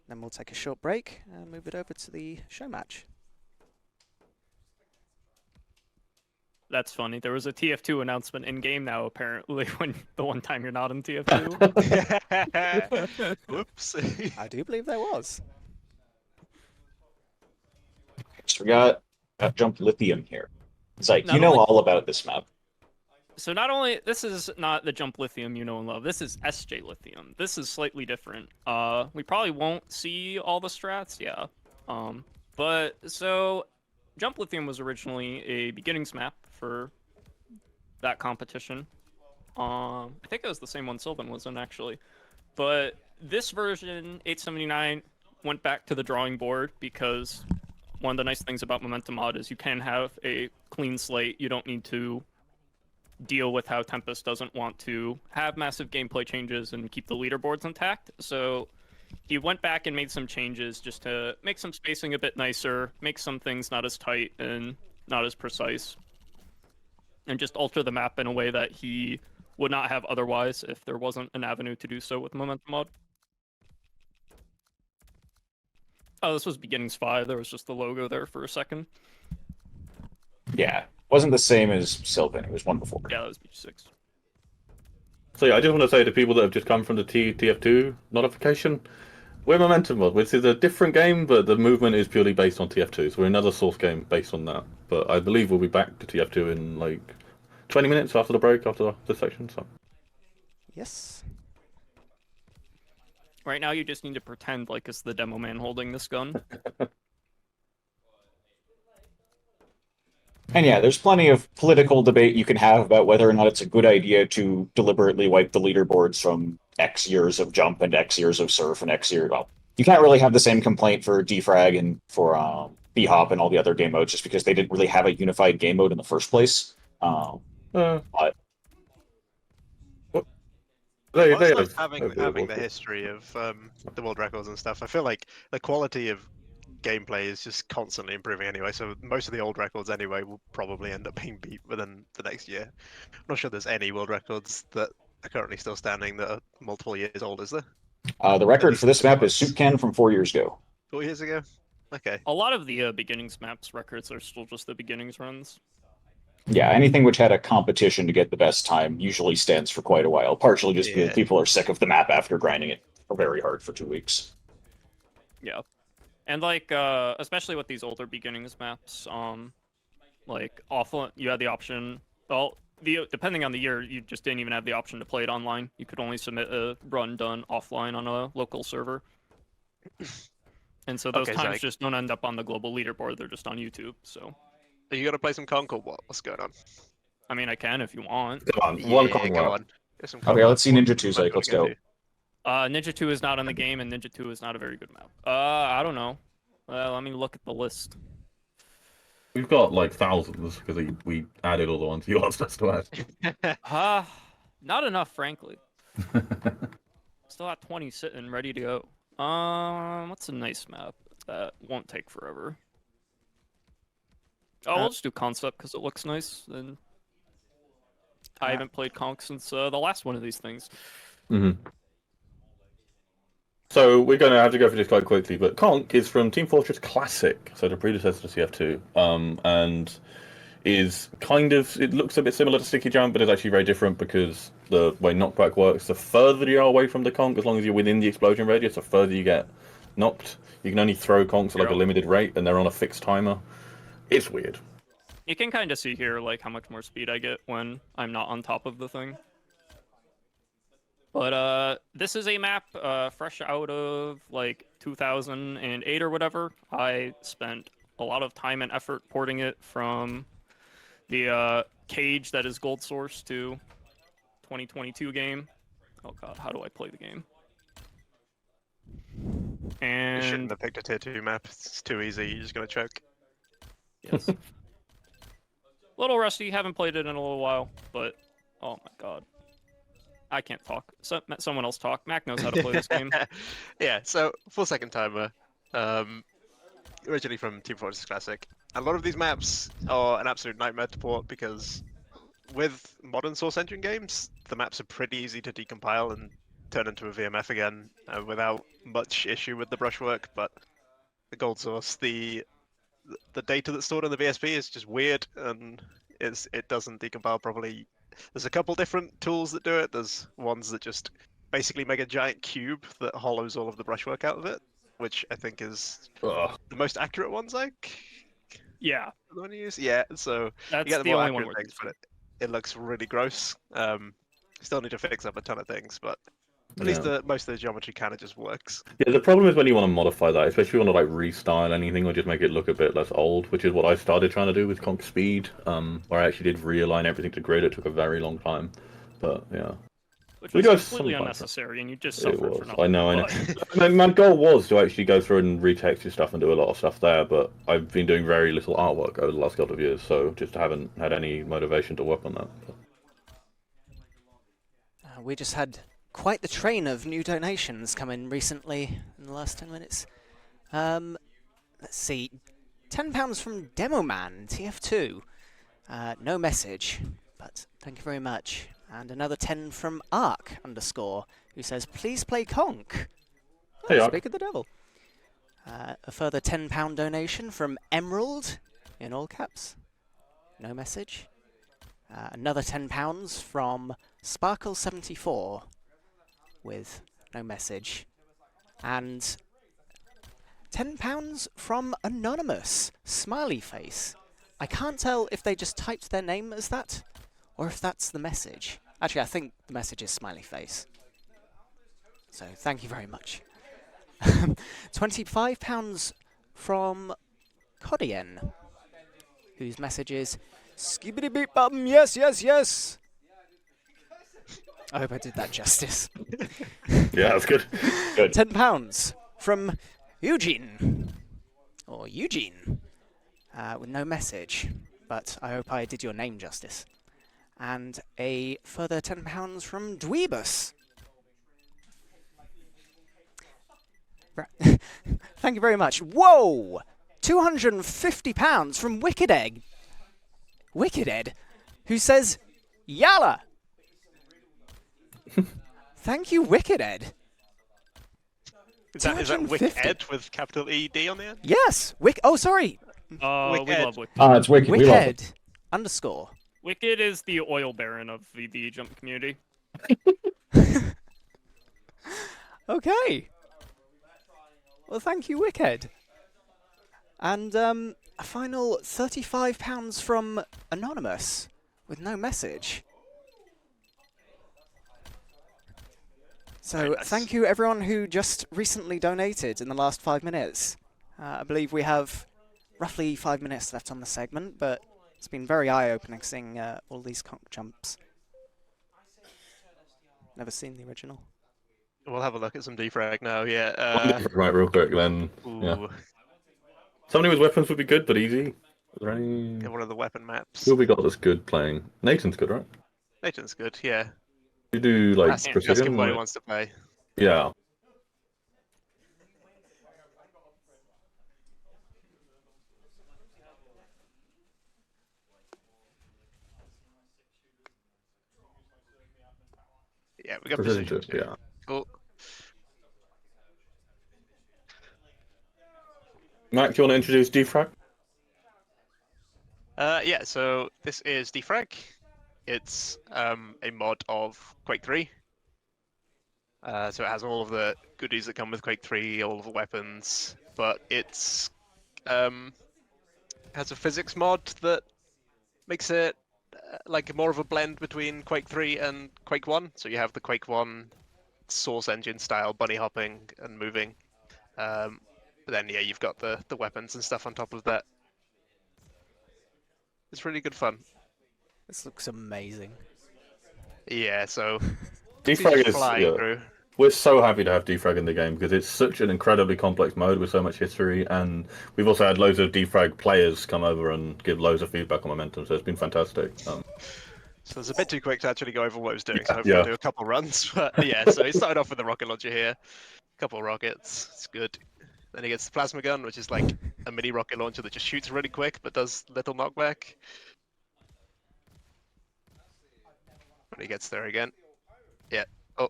Then we'll take a short break and move it over to the show match. That's funny. There was a TF2 announcement in game now, apparently, when the one time you're not in TF2. Whoops. I do believe there was. Just got Jump Lithium here. It's like, you Not know only all about this map. So not only this is not the Jump Lithium you know and love, this is SJ Lithium. This is slightly different. We probably won't see all the strats, yeah. But so Jump Lithium was originally a beginnings map for that competition. I think it was the same one Sylvan was in actually. But this version, 879, went back to the drawing board because one of the nice things about Momentum Mod is you can have a clean slate. You don't need to deal with how Tempest doesn't want to have massive gameplay changes and keep the leaderboards intact. So he went back and made some changes just to make some spacing a bit nicer, make some things not as tight and not as precise, and just alter the map in a way that he would not have otherwise if there wasn't an avenue to do so with Momentum Mod. Oh, this was Beginnings 5. There was just the logo there for a second. Yeah. Wasn't the same as Sylvan. It was one before. Yeah, that was Beach 6. So yeah, I just want to say to people that have just come from the TF2 notification, we're Momentum Mod, which is a different game, but the movement is purely based on TF2. So we're another source game based on that. But I believe we'll be back to TF2 in like 20 minutes after the break, after this section. So Yes. Right now, you just need to pretend like it's the demo man holding this gun. And yeah, there's plenty of political debate you can have about whether or not it's a good idea to deliberately wipe the leaderboards from X years of Jump and X years of Surf and X years. Well, you can't really have the same complaint for Defrag and for B-Hop and all the other game modes just because they didn't really have a unified game mode in the first place. But they Well, it's have nice having the history of the world records and stuff. I feel like the quality of gameplay is just constantly improving anyway, so most of the old records anyway will probably end up being beat within the next year. I'm not sure there's any world records that are currently still standing that are multiple years old, is there? the record least for this the map is ones. Soup Can from 4 years ago. 4 years ago? Okay. A lot of the beginnings maps records are still just the beginnings runs. Yeah, anything which had a competition to get the best time usually stands for quite a while, partially just because Yeah. people are sick of the map after grinding it very hard for 2 weeks. Yeah. And like especially with these older beginnings maps, like offline you had the option, well, depending on the year, you just didn't even have the option to play it online. You could only submit a run done offline on a local server. And so those Okay, times Zach. just don't end up on the global leaderboard, they're just on YouTube. So Are you gonna play some Conk or what? What's going on? I mean I can if you want. come on, one Yeah, Kong go lap. on. Get some Okay, Conk. let's see What Ninja 2's map like. do you Let's wanna go. Ninja 2 is not on the game, and Ninja 2 is not a very good map. I don't know. Let me look at the list. We've got like thousands because we added all the ones you asked us to add. Not enough, frankly. Still got 20 sitting, ready to go. What's a nice map that won't take forever? Oh, we'll just do concept because it looks nice. And I haven't played Conk since the last one of these things. So we're going to have to go through this quite quickly, but Conk is from Team Fortress Classic, so the predecessor to CF2, and is kind of, it looks a bit similar to Sticky Jump, but it's actually very different because the way knockback works, the further you are away from the Conk, as long as you're within the explosion radius, the further you get knocked. You can only throw Conks at like a limited rate, and they're on a fixed timer. It's weird. You can kind of see here like how much more speed I get when I'm not on top of the thing. But this is a map fresh out of like 2008 or whatever. I spent a lot of time and effort porting it from the cage that is Gold Source to 2022 game. Oh god, how do I play the game? You shouldn't And have picked a tier 2 map. It's too easy. You're just gonna choke. yes. A little rusty, haven't played it in a little while, but oh my god. I can't talk. Someone else talk. Mac knows how to play this game. Yeah, so full second timer. Originally from Team Fortress Classic. A lot of these maps are an absolute nightmare to port because with modern Source Engine games, the maps are pretty easy to decompile and turn into a VMF again without much issue with the brushwork. But the Gold Source, the data that's stored in the VSP is just weird, and it doesn't decompile properly. There's a couple different tools that do it. There's ones that just basically make a giant cube that hollows all of the brushwork out of it, which I think is Ugh. the most accurate ones. Yeah, The one you use, yeah. So you that's get the the more only one accurate we're things, but it looks really gross. Still need to fix up a ton of things, but at least Yeah. most of the geometry kind of just works. Yeah, the problem is when you want to modify that, especially if you want to like restyle anything or just make it look a bit less old, which is what I started trying to do with Conk Speed, where I actually did realign everything to grid. It took a very long time, but yeah. which We was do have completely some fun. unnecessary, and you just It suffered for was. nothing. I know. But My goal was to actually go through and retexture stuff and do a lot of stuff there, but I've been doing very little artwork over the last couple of years, so just haven't had any motivation to work on that. We just had quite the train of new donations come in recently in the last 10 minutes. Let's see. £10 from Demoman, TF2. No message, but thank you very much. And another 10 from Arc _, who says, please play Conk. Hey, Arc. Speak of the devil. A further £10 donation from Emerald, in all caps. No message. Another £10 from Sparkle74, with no message. And £10 from Anonymous, smiley face. I can't tell if they just typed their name as that, or if that's the message. Actually, I think the message is smiley face. So, thank you very much. £25 from Codien, whose message is, skibbity beep bum, yes, yes, yes! I hope I did that justice. Yeah, that's good. Good. £10 from Eugene, or Eugene, with no message, but I hope I did your name justice. And a further £10 from Dweebus. Thank you very much. Whoa! £250 from Wicked Egg. Wicked Ed, who says, Yalla! Thank you, Wicked Ed. Is that 250? Wicked with capital ED on the end? Yes! Oh, sorry! we Wicked. love Wicked. It's wicked. We love it. Wicked _ Wicked is the oil baron of the jump community. Okay. Well, thank you, Wicked. And a final £35 from Anonymous, with no message. So, Nice. thank you everyone who just recently donated in the last 5 minutes. I believe we have roughly 5 minutes left on the segment, but it's been very eye-opening seeing all these conch jumps. Never seen the original. We'll have a look at some defrag now. Yeah. Right, real quick then. Yeah. Ooh. Somebody with weapons would be good, but easy. Are there any? Yeah, one of the weapon maps. Who have we got that's good playing? Nathan's good, right? Nathan's good. Yeah. You do like Ask him precision? what he like- wants to play. Yeah. Yeah, we got Precision precision. too, yeah. Cool. Mac, do you want to introduce defrag? Yeah, so this is defrag. It's a mod of Quake 3. So it has all of the goodies that come with Quake 3, all of the weapons, but it's has a physics mod that makes it like more of a blend between Quake 3 and Quake 1. So you have the Quake 1 source engine style bunny hopping and moving. But then yeah, you've got the weapons and stuff on top of that. It's really good fun. This looks amazing. Yeah, so Defrag is. flying Yeah. through. We're so happy to have defrag in the game because it's such an incredibly complex mode with so much history, and we've also had loads of defrag players come over and give loads of feedback on momentum, so it's been fantastic. So it's a bit too quick to actually go over what it was doing, so hopefully Yeah. I'll do a couple runs. But yeah, so he started off with the rocket launcher here. A couple of rockets, it's good. Then he gets the plasma gun, which is like a mini rocket launcher that just shoots really quick but does little knockback. When he gets there again. Yeah. Oh.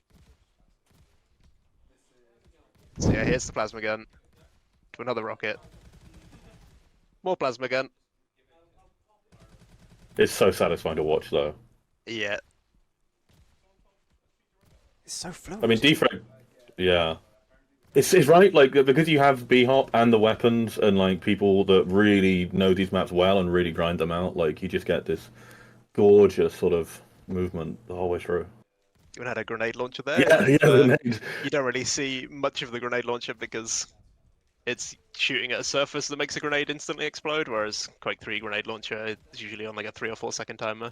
So yeah, here's the plasma gun. To another rocket. More plasma gun. It's so satisfying to watch, though. Yeah, It's so fluid. I mean, defrag, yeah. It's right, like, because you have B-Hop and the weapons and, like, people that really know these maps well and really grind them out, like, you just get this gorgeous sort of movement the whole way through. even had a grenade launcher there. Yeah, yeah, the nades. You don't really see much of the grenade launcher because it's shooting at a surface that makes a grenade instantly explode, whereas Quake 3 grenade launcher is usually on like a 3 or 4 second timer.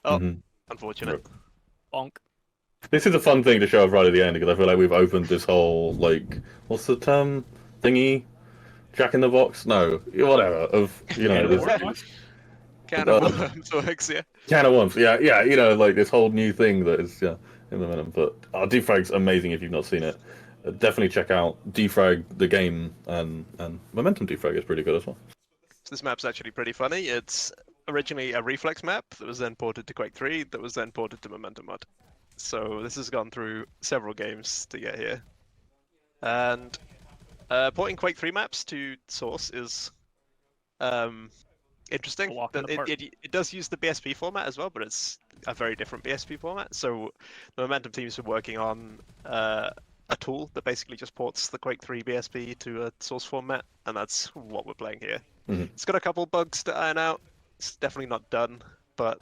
Oh, Mhm. unfortunate. Bonk. This is a fun thing to show off right at the end, because I feel like we've opened this whole, like, what's the term? Thingy? Jack in the Box? No, whatever. Of, you know, this Can of worms works, yeah. can of worms. Yeah, yeah, you know, like this whole new thing that is in the minimum. But Defrag's amazing if you've not seen it. Definitely check out Defrag the game, and Momentum Defrag is pretty good as well. So this map's actually pretty funny. It's originally a reflex map that was then ported to Quake 3, that was then ported to Momentum Mod. So this has gone through several games to get here. And porting Quake 3 maps to Source is interesting. Walking apart. It does use the BSP format as well, but it's a very different BSP format. So the Momentum team's been working on a tool that basically just ports the Quake 3 BSP to a Source format, and that's what we're playing here. Mhm. It's got a couple bugs to iron out. It's definitely not done, but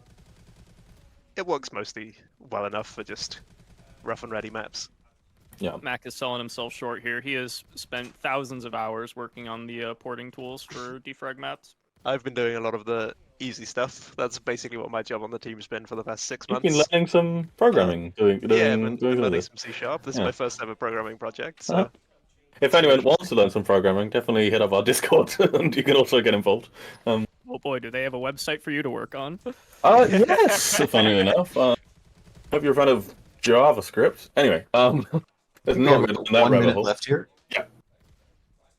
it works mostly well enough for just rough and ready maps. Yeah, Mac is selling himself short here. He has spent thousands of hours working on the porting tools for defrag maps. I've been doing a lot of the easy stuff. That's basically what my job on the team's been for the past 6 you've months. been learning some programming, doing Yeah, doing been some of learning this. some C#. This is Yeah. my first ever programming project, so Uh-huh. If anyone wants to learn some programming, definitely hit up our Discord, and you can also get involved. Oh boy, do they have a website for you to work on? Yes, funnily enough. Hope you're a fan of JavaScript. Anyway, there's We not have really on that 1 rabbit minute hole. left here.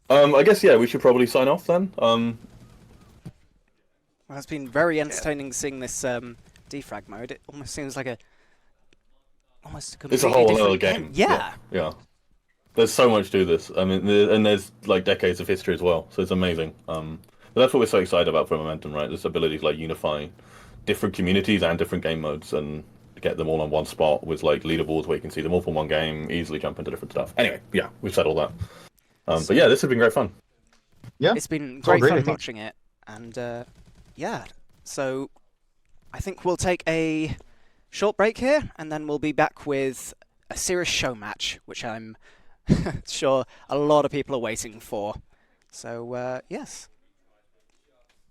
I guess we should probably sign off then. Well, it's been very entertaining seeing this defrag mode. It almost seems like almost a It's a completely whole different other game. Yeah. Yeah. There's so much to this. I mean, and there's like decades of history as well, so it's amazing. But that's what we're so excited about for Momentum, right? This ability to like unify different communities and different game modes and get them all on one spot with like leaderboards where you can see them all from one game, easily jump into different stuff. Anyway, yeah, we've said all that. But yeah, this has been great fun. Yeah, It's been it's all great great, I fun think. watching it, and yeah. So I think we'll take a short break here, and then we'll be back with a serious show match, which I'm sure a lot of people are waiting for. So yes,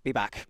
be back.